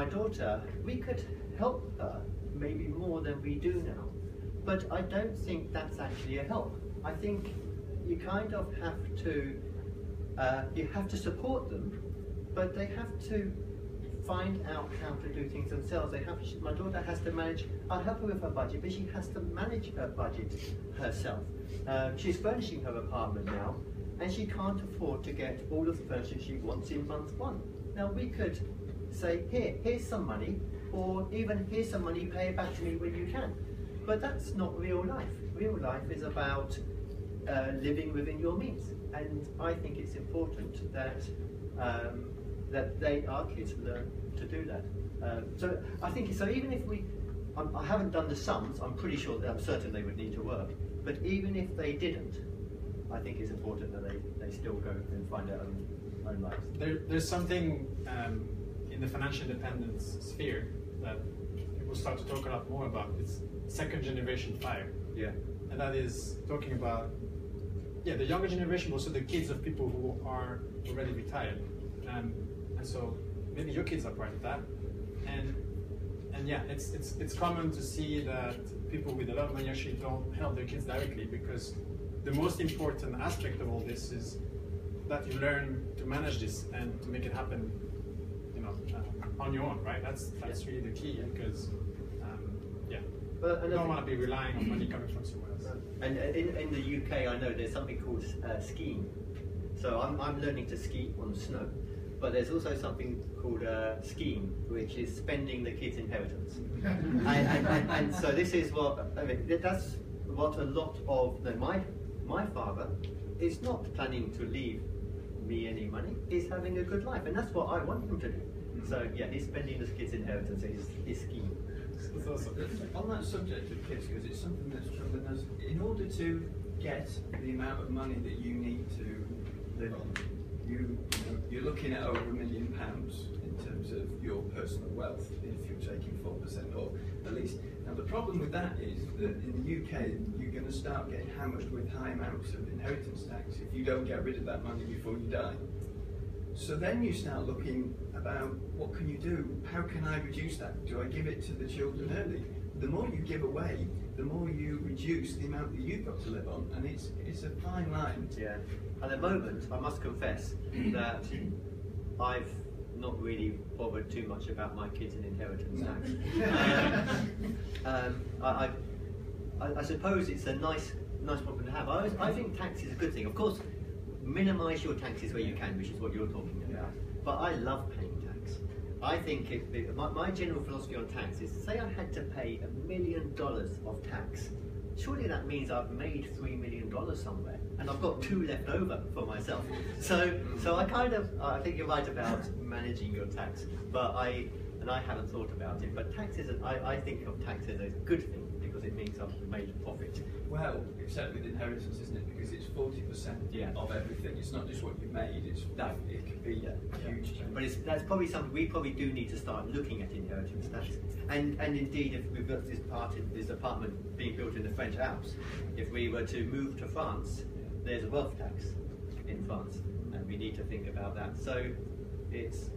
daughter, we could help her maybe more than we do now, but I don't think that's actually a help. I think you kind of have to support them, but they have to find out how to do things themselves. My daughter has to manage. I'll help her with her budget, but she has to manage her budget herself. She's furnishing her apartment now, and she can't afford to get all of the furniture she wants in month 1. Now we could say, here's some money, or even here's some money, pay it back to me when you can. But that's not real life. Real life is about living within your means, and I think it's important that our kids learn to do that. So I think so. Even if I haven't done the sums, I'm pretty sure that I'm certain they would need to work. But even if they didn't, I think it's important that they still go and find their own lives. There's something in the financial independence sphere that people start to talk a lot more about. It's second generation FIRE. Yeah. And that is talking about the younger generation, but also the kids of people who are already retired. And so maybe your kids are part of that, and yeah, it's common to see that people with a lot of money actually don't help their kids directly, because the most important aspect of all this is that you learn to manage this and to make it happen, you know, on your own, right? That's really the key, because yeah, you don't want to be relying on money coming from somewhere else. And in the UK, I know there's something called skiing. So I'm learning to ski on snow, but there's also something called skiing, which is spending the kids' inheritance. and so this is what I mean. That's what a lot of my father is not planning to leave me any money. He's having a good life, and that's what I want him to do. So yeah, he's spending the kids' inheritance. He's skiing. That's awesome. On that subject of kids, because it's something that's troubling us, in order to get the amount of money that you need to live on, you're looking at over £1 million in terms of your personal wealth if you're taking 4% or at least. Now the problem with that is that in the UK you're going to start getting hammered with high amounts of inheritance tax if you don't get rid of that money before you die. So then you start looking about what can you do? How can I reduce that? Do I give it to the children early? The more you give away, the more you reduce the amount that you've got to live on, and it's a fine line. Yeah. At the moment, I must confess that I've not really bothered too much about my kids and inheritance tax. I suppose it's a nice problem to have. I think tax is a good thing. Of course, minimise your taxes where you can, which is what you're talking about. But I love paying tax. I think my general philosophy on tax is, say I had to pay $1 million of tax, surely that means I've made $3 million somewhere, and I've got 2 left over for myself. So I think you're right about managing your tax, but I haven't thought about it. But tax is, I think of tax as a good thing because it means I've made a profit. Well, except with inheritance, isn't it? Because it's 40% of everything. It's not just what you made. It's that it could be huge. But that's probably something we probably do need to start looking at inheritance tax. And indeed, if we've got this apartment being built in the French Alps, if we were to move to France, there's a wealth tax in France, and we need to think about that. So it's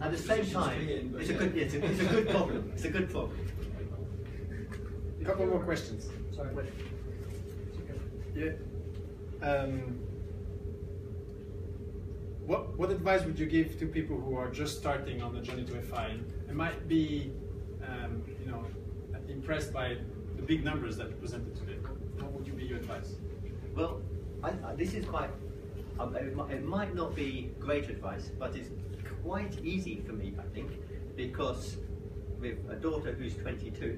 at the same time, it's a good problem. It's a good problem. A couple more questions. Sorry. Yeah. What advice would you give to people who are just starting on the journey to FI and might be, impressed by the big numbers that you presented today? What would be your advice? Well, this is quite. It might not be great advice, but it's quite easy for me, I think, because with a daughter who's 22.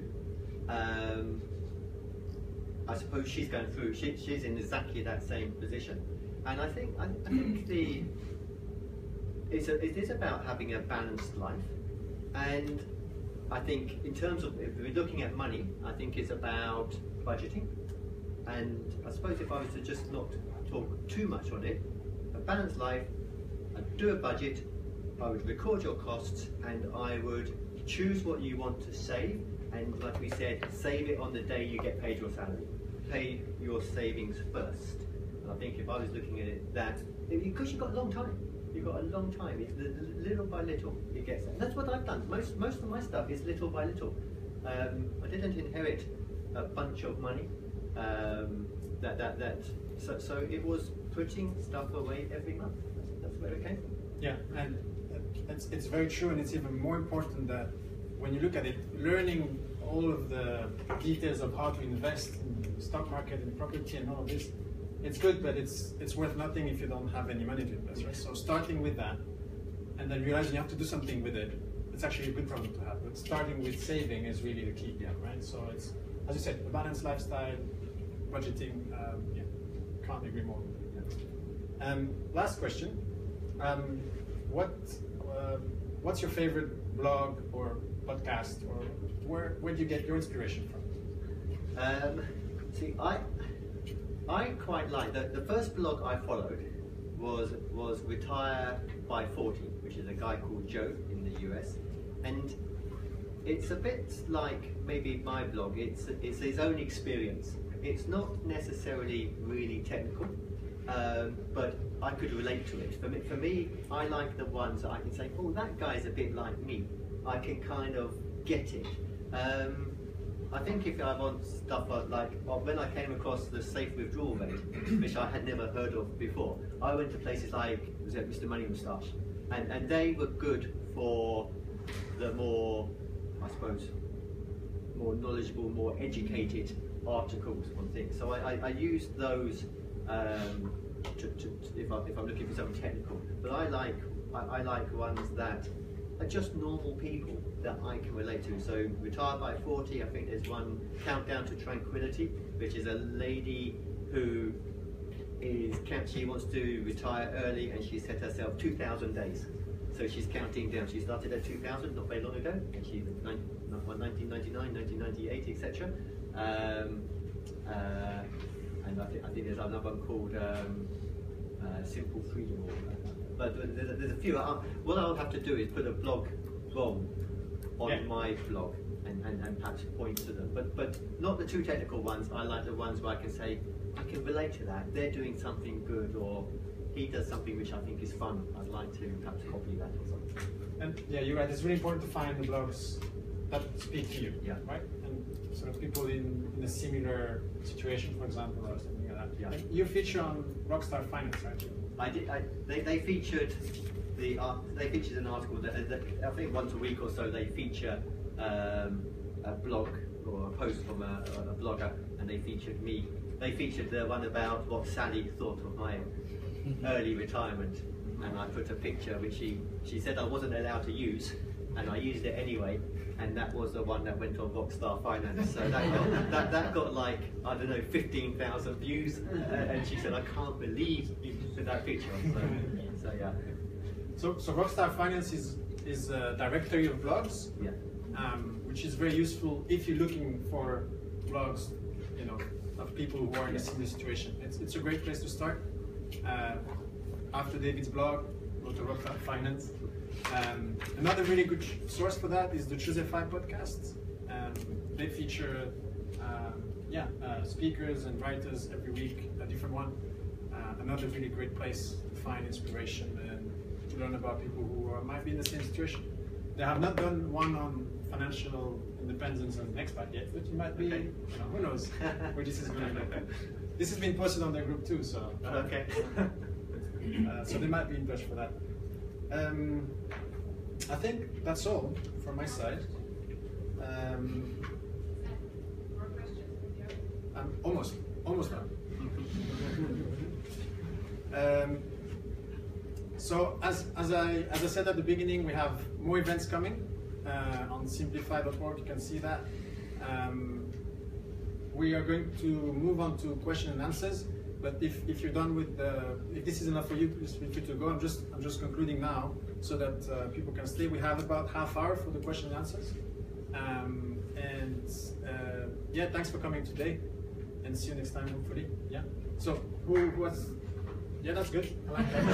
I suppose she's going through. She's in exactly that same position, and I think it is about having a balanced life, and I think in terms of if we're looking at money, I think it's about budgeting, and I suppose if I was to just not talk too much on it, a balanced life, I'd do a budget, I would record your costs, and I would choose what you want to save. And like we said, save it on the day you get paid your salary. Pay your savings first. And I think if I was looking at it because you've got a long time. You've got a long time. It's little by little it gets there. And that's what I've done. Most of my stuff is little by little. I didn't inherit a bunch of money. So it was putting stuff away every month. That's where it came from. Yeah, and it's very true, and it's even more important that when you look at it, learning all of the details of how to invest in the stock market and property and all of this, it's good, but it's worth nothing if you don't have any money to invest, right? So starting with that, and then realizing you have to do something with it, it's actually a good problem to have. But starting with saving is really the key, right? So it's, as you said, a balanced lifestyle, budgeting, can't agree more. Last question, what's your favorite blog or podcast, or where do you get your inspiration from? See, I quite like the first blog I followed was Retire by 40, which is a guy called Joe in the US, and it's a bit like maybe my blog. It's his own experience. It's not necessarily really technical. but I could relate to it. For me, I like the ones that I can say, oh, that guy's a bit like me. I can kind of get it. I think if I want stuff like, well, when I came across the safe withdrawal rate, which I had never heard of before, I went to places like, was it Mr. Money Moustache, and they were good for the more, I suppose, more knowledgeable, more educated articles on things. So I used those if I'm looking for something technical. But I like ones that are just normal people that I can relate to. So Retired by 40, I think there's one, Countdown to Tranquility, which is a lady who she wants to retire early, and she set herself 2,000 days. So she's counting down. She started at 2000 not very long ago, and she's 1999, 1998, etc. And I think there's another one called Simple Freedom. But there's a few. What I'll have to do is put a blog on my blog and perhaps point to them. But not the too technical ones. I like the ones where I can say, I can relate to that. They're doing something good, or he does something which I think is fun. I'd like to perhaps copy that or something. And yeah, you're right. It's really important to find the blogs that speak to you, right? And sort of people in a similar situation, for example, or something like that. Yeah. Like you feature on Rockstar Finance, right? I did. They featured an article that I think once a week or so they feature a blog or a post from a blogger, and they featured me. They featured the one about what Sally thought of my early retirement, and I put a picture which she said I wasn't allowed to use, and I used it anyway, and that was the one that went on Rockstar Finance. So that got like, I don't know, 15,000 views, and she said, I can't believe you put that picture on. So yeah. So Rockstar Finance is a directory of blogs, which is very useful if you're looking for blogs, of people who are in a similar situation. It's a great place to start. After David's blog, go to Rockstar Finance. Another really good source for that is the SimplyFI podcast. They feature speakers and writers every week, a different one. Another really great place to find inspiration and to learn about people who might be in the same situation. They have not done one on financial independence and expat yet, but you might be, who knows where this is going to go. This has been posted on their group too, so okay. So they might be in touch for that. I think that's all from my side. I'm almost done. So as I said at the beginning, we have more events coming on SimplyFI.org. You can see that. We are going to move on to question and answers. But if you're done with if this is enough for you, please feel free to go. I'm just concluding now so that people can stay. We have about half hour for the question and answers. Thanks for coming today, and see you next time hopefully. Yeah. So who was? Yeah, that's good. I like that.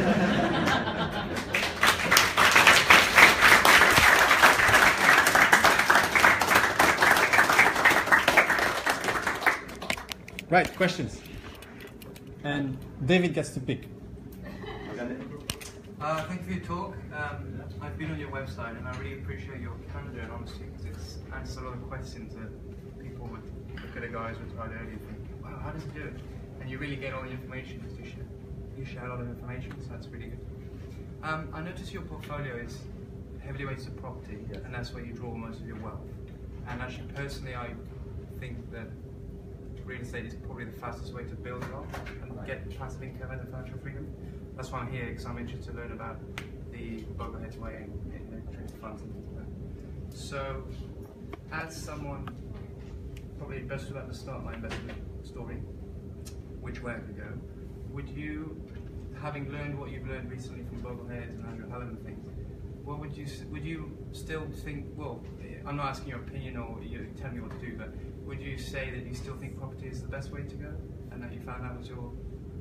Right, questions. And David gets to pick. Thank you for your talk. I've been on your website and I really appreciate your candor and honesty, because it answers a lot of questions that people would look at a guy who's retired early and think, wow, how does he do it? And you really get all the information because you share a lot of information, so that's really good. I notice your portfolio is heavily weighted to property, and that's where you draw most of your wealth. And actually, personally, I think that real estate is probably the fastest way to build wealth and get passive income and financial freedom. That's why I'm here, because I'm interested to learn about the overhead way in funds and things like that. So, as someone, probably best about to start my investment story, which way I could go, would you, having learned what you've learned recently from Boglehead and Andrew Helen and things, what would you still think? Well, I'm not asking your opinion or you tell me what to do, but would you say that you still think property is the best way to go, and that you found that was your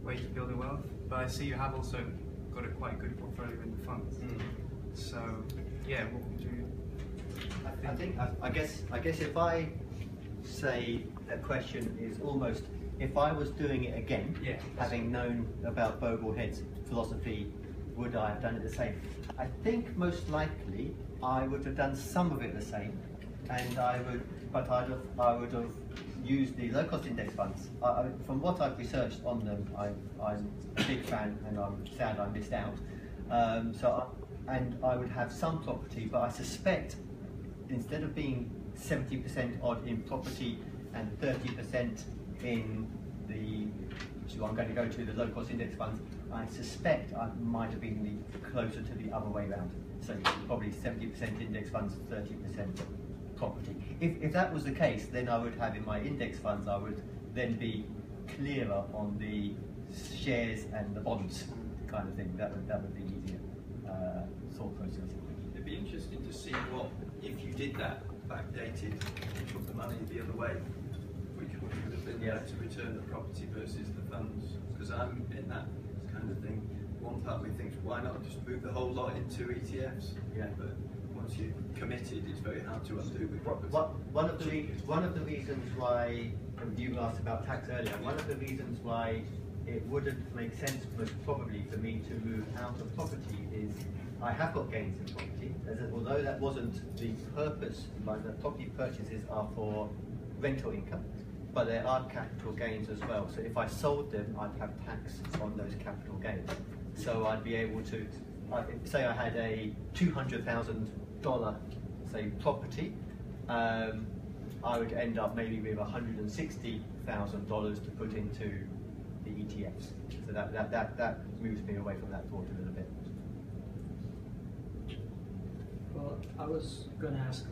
way to build a wealth? But I see you have also got a quite good portfolio in the funds. So, yeah, what would you think? I guess if I say the question is almost if I was doing it again, Yeah. having known about Boglehead's philosophy, would I have done it the same? I think most likely I would have done some of it the same, and I would have used the low-cost index funds. From what I've researched on them, I'm a big fan, and I'm sad I missed out. And I would have some property, but I suspect instead of being 70% odd in property and 30% in the, so I'm going to go to the low-cost index funds, I suspect I might have been closer to the other way round. So probably 70% index funds, 30% property. If that was the case, then I would have in my index funds, I would then be clearer on the shares and the bonds kind of thing. That would be easier thought process. It'd be interesting to see what, if you did that backdated, and took the money the other way, which would have been Yeah. better return the property versus the funds. Because I'm in that kind of thing. One part of me thinks, why not just move the whole lot into ETFs? Yeah. But once you're committed, it's very hard to undo with property. One of the reasons why, and you asked about tax earlier, one of the reasons why it wouldn't make sense probably for me to move out of property is I have got gains in property, although that wasn't the purpose. Like the property purchases are for rental income, but there are capital gains as well. So if I sold them, I'd have tax on those capital gains. So I'd be able to, say I had a $200,000, say, property, I would end up maybe with $160,000 to put into the ETFs. So that moves me away from that thought a little bit. Well, I was going to ask.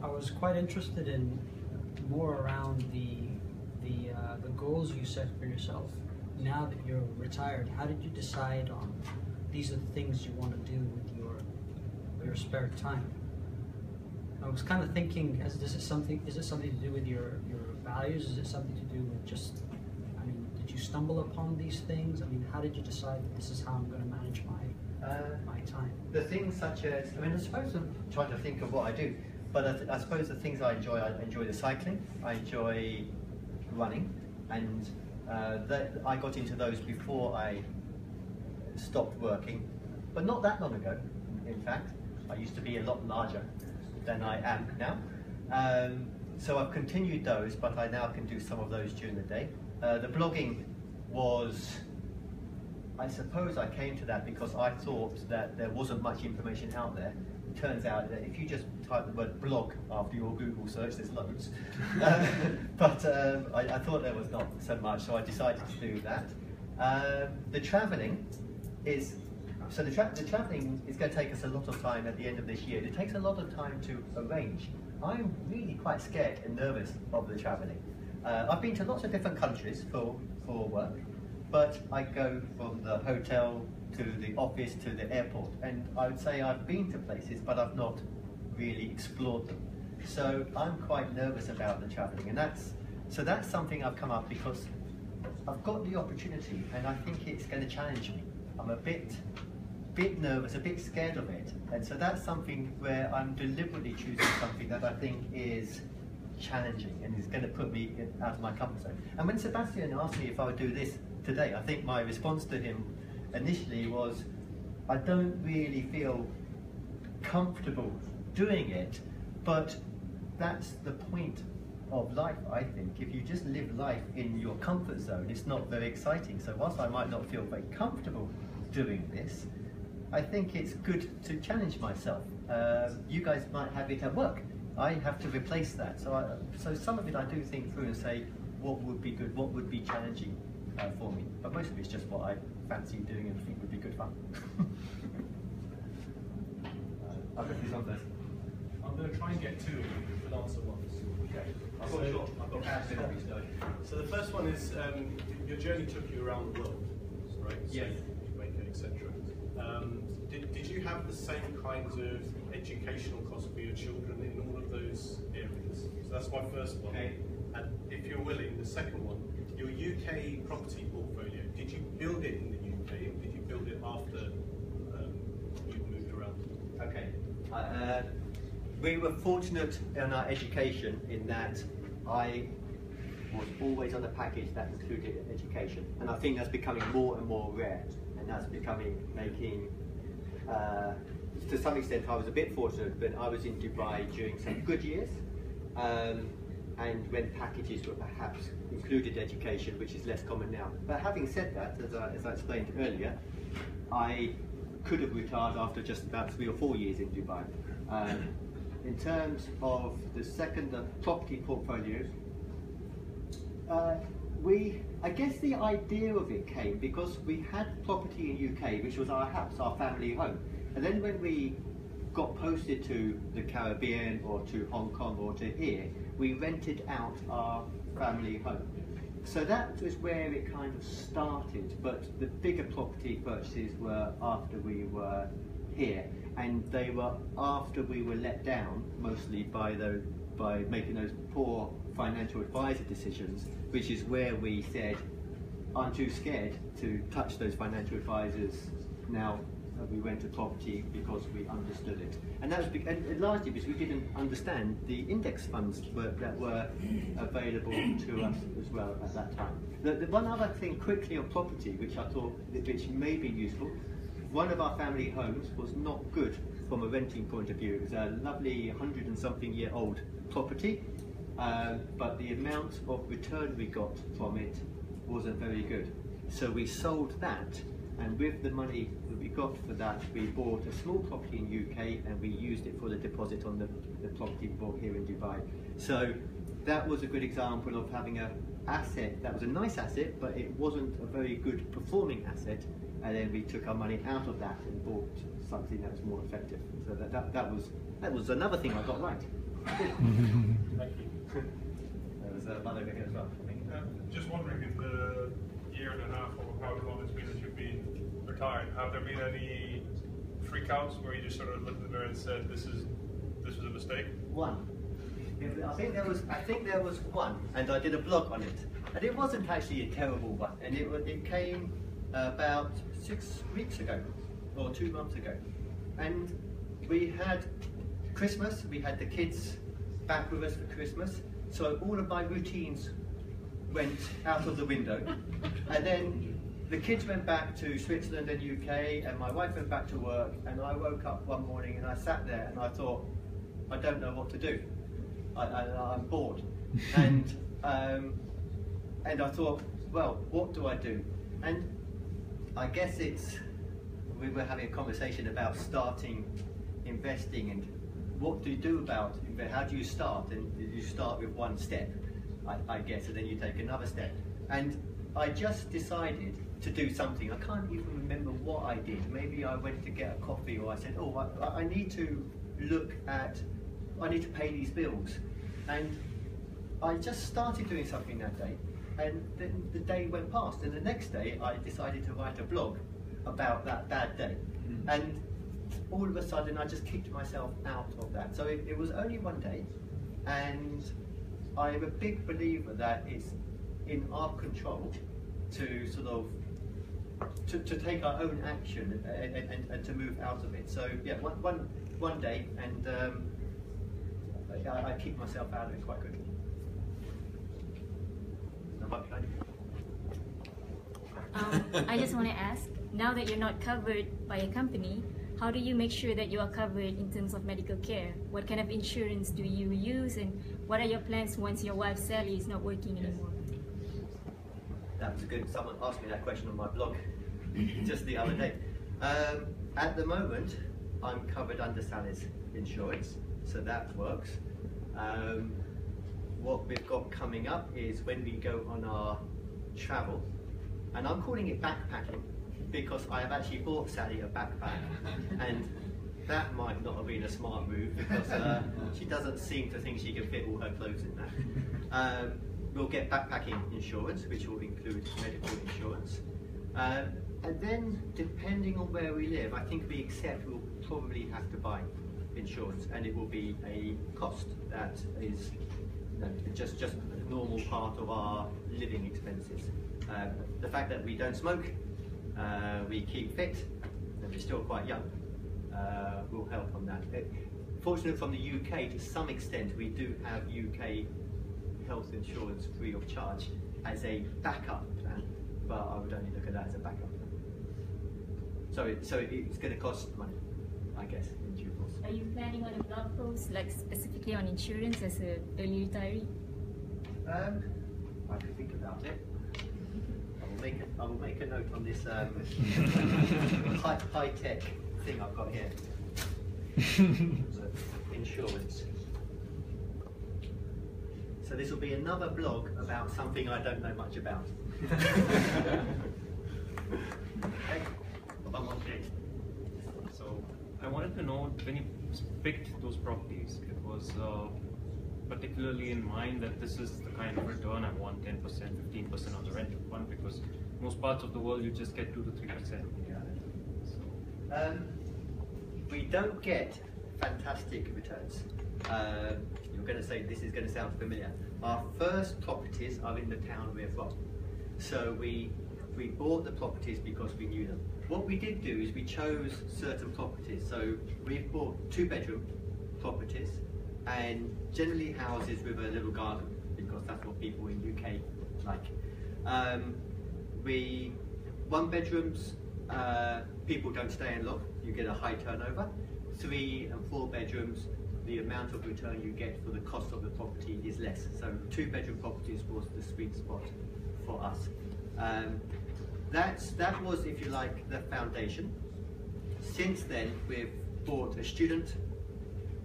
I was quite interested in more around the goals you set for yourself. Now that you're retired, how did you decide on these are the things you want to do with your spare time? I was kind of thinking, is it something to do with your values? Is it something to do with just, I mean, did you stumble upon these things? I mean, how did you decide that this is how I'm going to manage my time? The things such as, I mean, I suppose I'm trying to think of what I do, but I suppose the things I enjoy the cycling, I enjoy running, and I got into those before I stopped working, but not that long ago, in fact. I used to be a lot larger than I am now. So I've continued those, but I now can do some of those during the day. The blogging was, I suppose I came to that because I thought that there wasn't much information out there. It turns out that if you just type the word blog after your Google search, there's loads. But I thought there was not so much, so I decided to do that. The traveling is, so the traveling is going to take us a lot of time at the end of this year. It takes a lot of time to arrange. I'm really quite scared and nervous of the traveling. I've been to lots of different countries for work, but I go from the hotel to the office to the airport, and I would say I've been to places, but I've not really explored them. So I'm quite nervous about the traveling, and that's something I've come up because I've got the opportunity, and I think it's going to challenge me. I'm a bit nervous, a bit scared of it, and so that's something where I'm deliberately choosing something that I think is challenging and is going to put me out of my comfort zone. And when Sebastian asked me if I would do this today, I think my response to him initially was, I don't really feel comfortable doing it, but that's the point of life, I think. If you just live life in your comfort zone, it's not very exciting. So whilst I might not feel very comfortable doing this, I think it's good to challenge myself. You guys might have it at work. I have to replace that. So some of it I do think through and say, what would be good, what would be challenging for me. But most of it's just what I fancy doing and think would be good fun. I'll go through some first. I'm going to try and get two good answer ones. Okay. I've got So the first one is your journey took you around the world, right? Yes. So Jamaica, etc. Did you have the same kinds of educational costs for your children in all of those areas? So that's my first one. Okay. And if you're willing, the second one, your UK property portfolio, did you build it in the UK or did you build it after you moved around? Okay. We were fortunate in our education in that I was always on a package that included education, and I think that's becoming more and more rare, and that's making to some extent I was a bit fortunate when I was in Dubai during some good years, and when packages were perhaps included education, which is less common now. But having said that, as I explained earlier, I could have retired after just about 3 or 4 years in Dubai. In terms of the second property portfolio, I guess the idea of it came because we had property in UK, which was our house, our family home. And then when we got posted to the Caribbean or to Hong Kong or to here, we rented out our family home. So that was where it kind of started, but the bigger property purchases were after we were here, and they were after we were let down, mostly by making those poor financial advisor decisions, which is where we said, I'm too scared to touch those financial advisors now. We went to property because we understood it, and that was largely because we didn't understand the index funds that were available to us as well at that time. The one other thing quickly on property, which I thought which may be useful, one of our family homes was not good from a renting point of view. It was a lovely 100-and-something-year-old property, but the amount of return we got from it wasn't very good. So we sold that, and with the money that we got for that, we bought a small property in UK, and we used it for the deposit on the property we bought here in Dubai. So that was a good example of having an asset that was a nice asset, but it wasn't a very good performing asset, and then we took our money out of that and bought something that was more effective. So that was another thing I got right. Thank you. There was another over here as well. Just wondering, in the year and a half or however long it's been that you've been retired, have there been any freakouts where you just sort of looked in the mirror and said, "This was a mistake"? One. I think there was one, and I did a blog on it, and it wasn't actually a terrible one, and it came about 6 weeks ago or 2 months ago, and we had Christmas. We had the kids back with us for Christmas, so all of my routines went out of the window, and then the kids went back to Switzerland and UK, and my wife went back to work, and I woke up one morning and I sat there and I thought, I don't know what to do. I'm bored, and I thought, well, what do I do? And I guess we were having a conversation about starting investing and what do you do about it? How do you start? And you start with one step, I guess, and then you take another step. And I just decided to do something. I can't even remember what I did. Maybe I went to get a coffee, or I said, oh, I need to I need to pay these bills. And I just started doing something that day, and then the day went past, and the next day I decided to write a blog about that bad day. And all of a sudden I just kicked myself out of that. So it was only one day, and I'm a big believer that it's in our control to sort of to take our own action and to move out of it. So yeah, one day, and I kicked myself out of it quite quickly. I just want to ask, now that you're not covered by a company, how do you make sure that you are covered in terms of medical care? What kind of insurance do you use, and what are your plans once your wife's salary is not working anymore? That was good. Someone asked me that question on my blog just the other day. At the moment, I'm covered under Sally's insurance, so that works. What we've got coming up is when we go on our travel, and I'm calling it backpacking because I have actually bought Sally a backpack, and that might not have been a smart move because she doesn't seem to think she can fit all her clothes in that. We'll get backpacking insurance, which will include medical insurance. And then, depending on where we live, I think we accept we'll probably have to buy insurance, and it will be a cost that is just a normal part of our living expenses. The fact that we don't smoke, we keep fit, and we're still quite young, will help on that. Fortunately, from the UK, to some extent, we do have UK health insurance free of charge as a backup plan, but I would only look at that as a backup plan. So it's going to cost money, I guess, in due course. Are you planning on a blog post, like specifically on insurance as an early retiree? I can think about it. I will make a note on this high tech thing I've got here. Insurance. So this will be another blog about something I don't know much about. So I wanted to know, when you picked those properties, it was particularly in mind that this is the kind of return I want, 10%, 15% on the rental fund, because most parts of the world you just get 2 to 3%. Yeah. So. We don't get fantastic returns. You're going to say this is going to sound familiar. Our first properties are in the town we're from. So we bought the properties because we knew them. What we did do is we chose certain properties. So we've bought 2-bedroom properties and generally houses with a little garden, because that's what people in UK like. 1-bedrooms, people don't stay in long, you get a high turnover. 3 and 4 bedrooms, the amount of return you get for the cost of the property is less. So 2-bedroom properties was the sweet spot for us. That was, if you like, the foundation. Since then, we've bought a student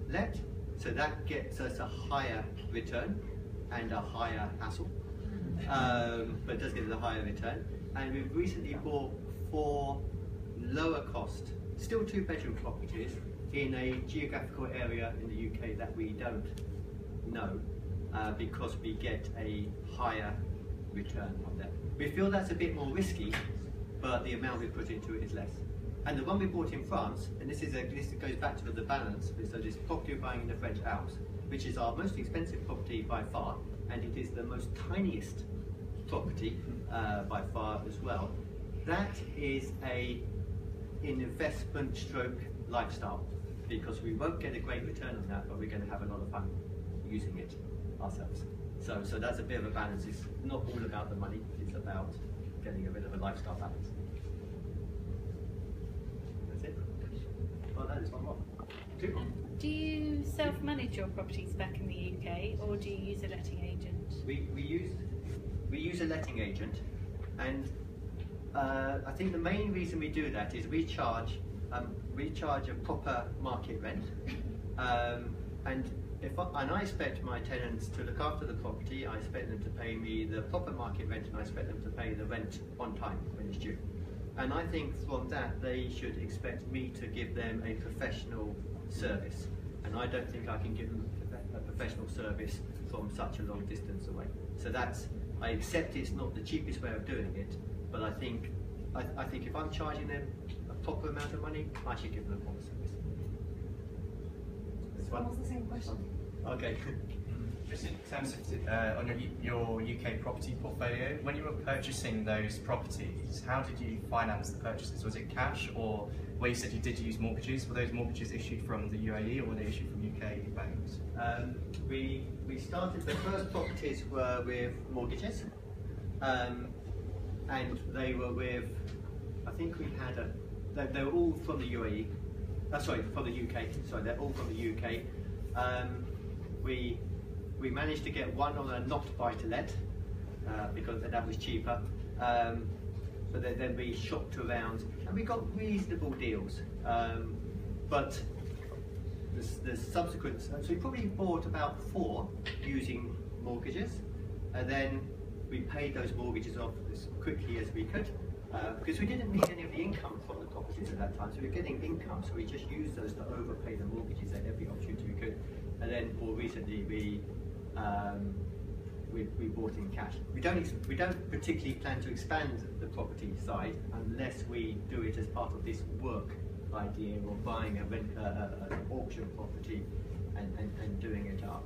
let, so that gets us a higher return and a higher hassle, but it does get us a higher return. And we've recently bought 4 lower cost, still 2-bedroom properties in a geographical area in the UK that we don't know, because we get a higher return on that. We feel that's a bit more risky, but the amount we put into it is less. And the one we bought in France, and this goes back to the balance, so this property we're buying in the French Alps, which is our most expensive property by far, and it is the most tiniest property by far as well. That is an investment stroke lifestyle, because we won't get a great return on that, but we're going to have a lot of fun using it ourselves. So that's a bit of a balance. It's not all about the money, it's about getting a bit of a lifestyle balance. That's it. Well, that is one more. Do you self-manage your properties back in the UK, or do you use a letting agent? We use a letting agent, and I think the main reason we do that is we charge a proper market rent, and I expect my tenants to look after the property. I expect them to pay me the proper market rent, and I expect them to pay the rent on time when it's due. And I think from that they should expect me to give them a professional service, and I don't think I can give them a professional service from such a long distance away. So I accept it's not the cheapest way of doing it, but I think if I'm charging them a proper amount of money, I should give them a proper service. It's almost the same question. Okay. Just in terms of on your UK property portfolio, when you were purchasing those properties, how did you finance the purchases? Was it cash, or where you said you did use mortgages? Were those mortgages issued from the UAE, or were they issued from UK banks? We started, the first properties were with mortgages, and they were with, I think we had they were all from the UAE, from the UK, they're all from the UK. We managed to get one on a not buy-to-let, because that was cheaper, but then we shopped around and we got reasonable deals, but the subsequent, so we probably bought about 4 using mortgages, and then we paid those mortgages off as quickly as we could, because we didn't need any of the income from the properties at that time, so we were getting income, so we just used those to overpay the mortgages at every opportunity we could. And then more recently we bought in cash. We don't particularly plan to expand the property side unless we do it as part of this work idea, or buying an auction property and doing it up.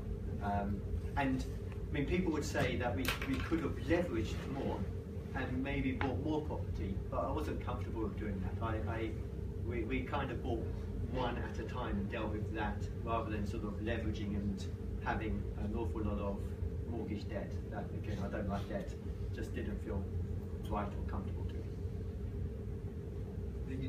And I mean, people would say that we could have leveraged more and maybe bought more property, but I wasn't comfortable with doing that. We kind of bought one at a time and dealt with that, rather than sort of leveraging and having an awful lot of mortgage debt. That again, I don't like debt. Just didn't feel right or comfortable to me.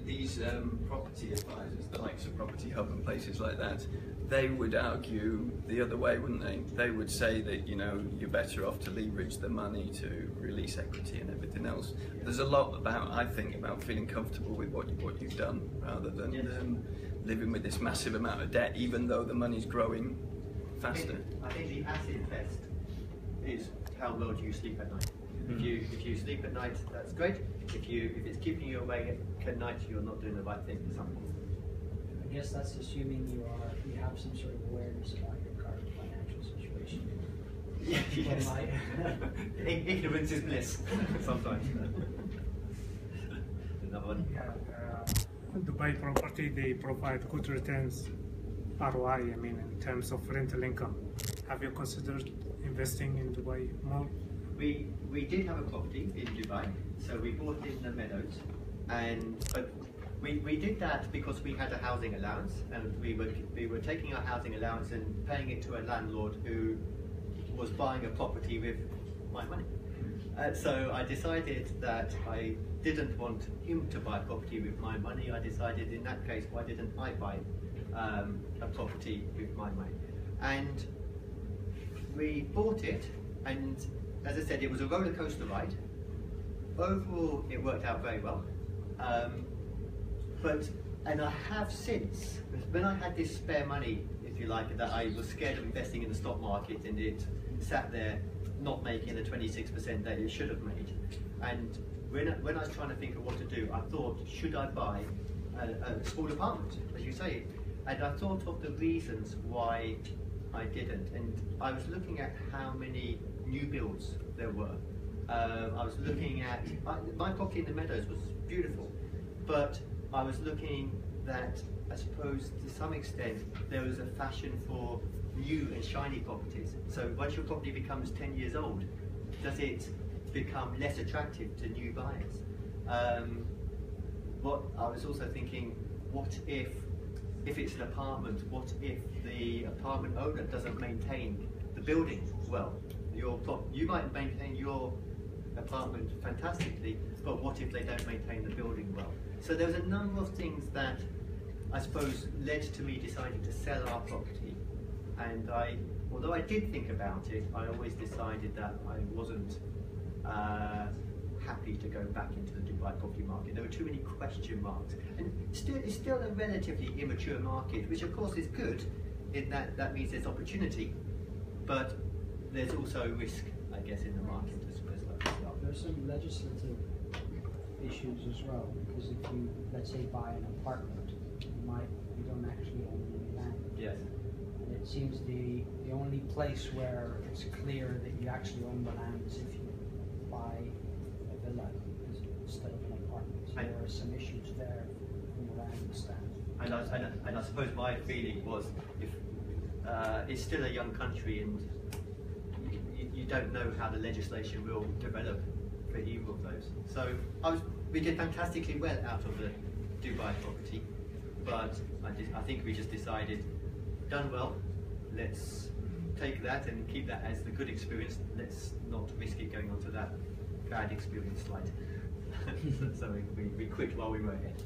These property advisors, the likes of Property Hub and places like that, they would argue the other way, wouldn't they? They would say that, you know, you're better off to leverage the money to release equity and everything else. There's a lot about, I think, about feeling comfortable with what you've done, rather than living with this massive amount of debt, even though the money's growing faster. I think the acid test is how well do you sleep at night. If you sleep at night, that's great. If it's keeping you awake at night, you're not doing the right thing for some reason. I guess that's assuming you have some sort of awareness about your current financial situation. Yes. Ignorance is bliss sometimes. Another one. Dubai property, they provide good returns, ROI, I mean, in terms of rental income. Have you considered investing in Dubai more? We did have a property in Dubai, so we bought it in the Meadows, but we did that because we had a housing allowance, and we were taking our housing allowance and paying it to a landlord who was buying a property with my money. So I decided that I didn't want him to buy a property with my money. I decided in that case, why didn't I buy a property with my money? And we bought it, and as I said, it was a roller coaster ride. Overall, it worked out very well. And I have since, when I had this spare money, if you like, that I was scared of investing in the stock market, and it sat there not making the 26% that it should have made. And when I was trying to think of what to do, I thought, should I buy a small apartment, as you say? And I thought of the reasons why I didn't. And I was looking at how many new builds there were. I was looking at, my property in the Meadows was beautiful, but I was looking that, I suppose, to some extent, there was a fashion for new and shiny properties. So once your property becomes 10 years old, does it become less attractive to new buyers? What I was also thinking, what if it's an apartment, what if the apartment owner doesn't maintain the building well? You might maintain your apartment fantastically, but what if they don't maintain the building well? So there was a number of things that I suppose led to me deciding to sell our property. And although I did think about it, I always decided that I wasn't happy to go back into the Dubai property market. There were too many question marks. And it's still a relatively immature market, which of course is good, in that means there's opportunity, but there's also risk, I guess, in the market as well. There's some legislative issues as well, because if you, let's say, buy an apartment, you don't actually own any land. Yes. And it seems the only place where it's clear that you actually own the land is if you buy a villa instead of an apartment. So there are some issues there from what I understand. And I suppose my feeling was, if it's still a young country, and you don't know how the legislation will develop for either of those. So we did fantastically well out of the Dubai property, but I think we just decided, done well, let's take that and keep that as the good experience, let's not risk it going on to that bad experience slide. So we quit while we were ahead.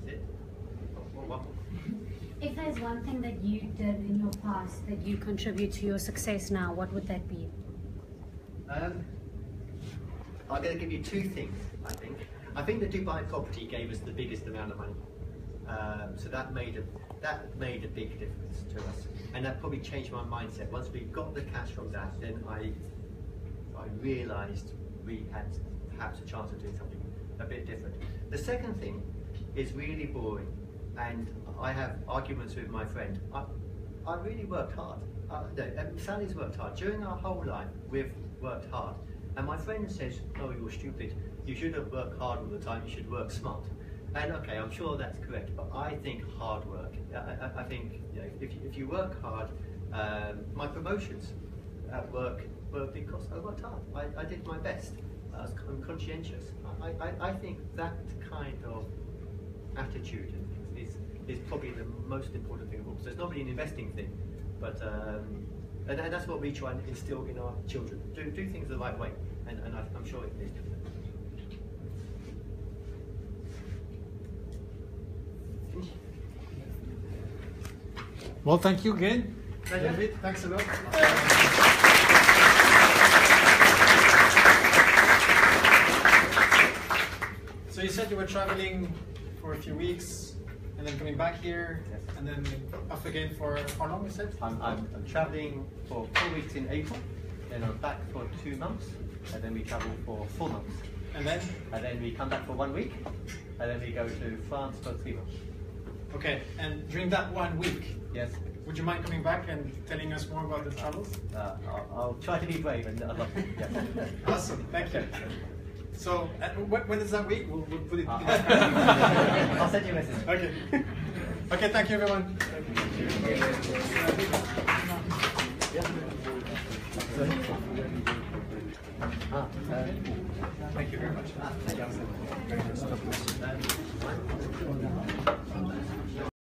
That's it. One more. If there's one thing that you did in your past that you contribute to your success now, what would that be? I'm going to give you two things, I think. I think the Dubai property gave us the biggest amount of money. So that made a big difference to us. And that probably changed my mindset. Once we got the cash from that, then I realised we had perhaps a chance of doing something a bit different. The second thing is really boring. And I have arguments with my friend. I really worked hard. Sally's worked hard. During our whole life, we've worked hard. And my friend says, "Oh, you're stupid. You shouldn't work hard all the time. You should work smart." And okay, I'm sure that's correct. But I think hard work. I think, you know, if you work hard, my promotions at work were because I worked hard. I did my best. I'm conscientious. I think that kind of attitude is probably the most important thing of all. So it's not really an investing thing, But and that's what we try and instill in our children. Do things the right way, and I'm sure it is. Well, thank you again. Pleasure. David, thanks a lot. So you said you were traveling for a few weeks, and then coming back here, yes. And then off again for how long? You said? I'm traveling for 4 weeks in April, then I'm back for 2 months, and then we travel for 4 months. And then? And then we come back for 1 week, and then we go to France for 3 months. Okay, and during that 1 week, yes. Would you mind coming back and telling us more about the travels? I'll try to be brave, and I'd love to. Yes. Awesome, thank you. So, when is that week? We'll put it. I'll send you a message. Okay. Okay, thank you, everyone. Thank you very much.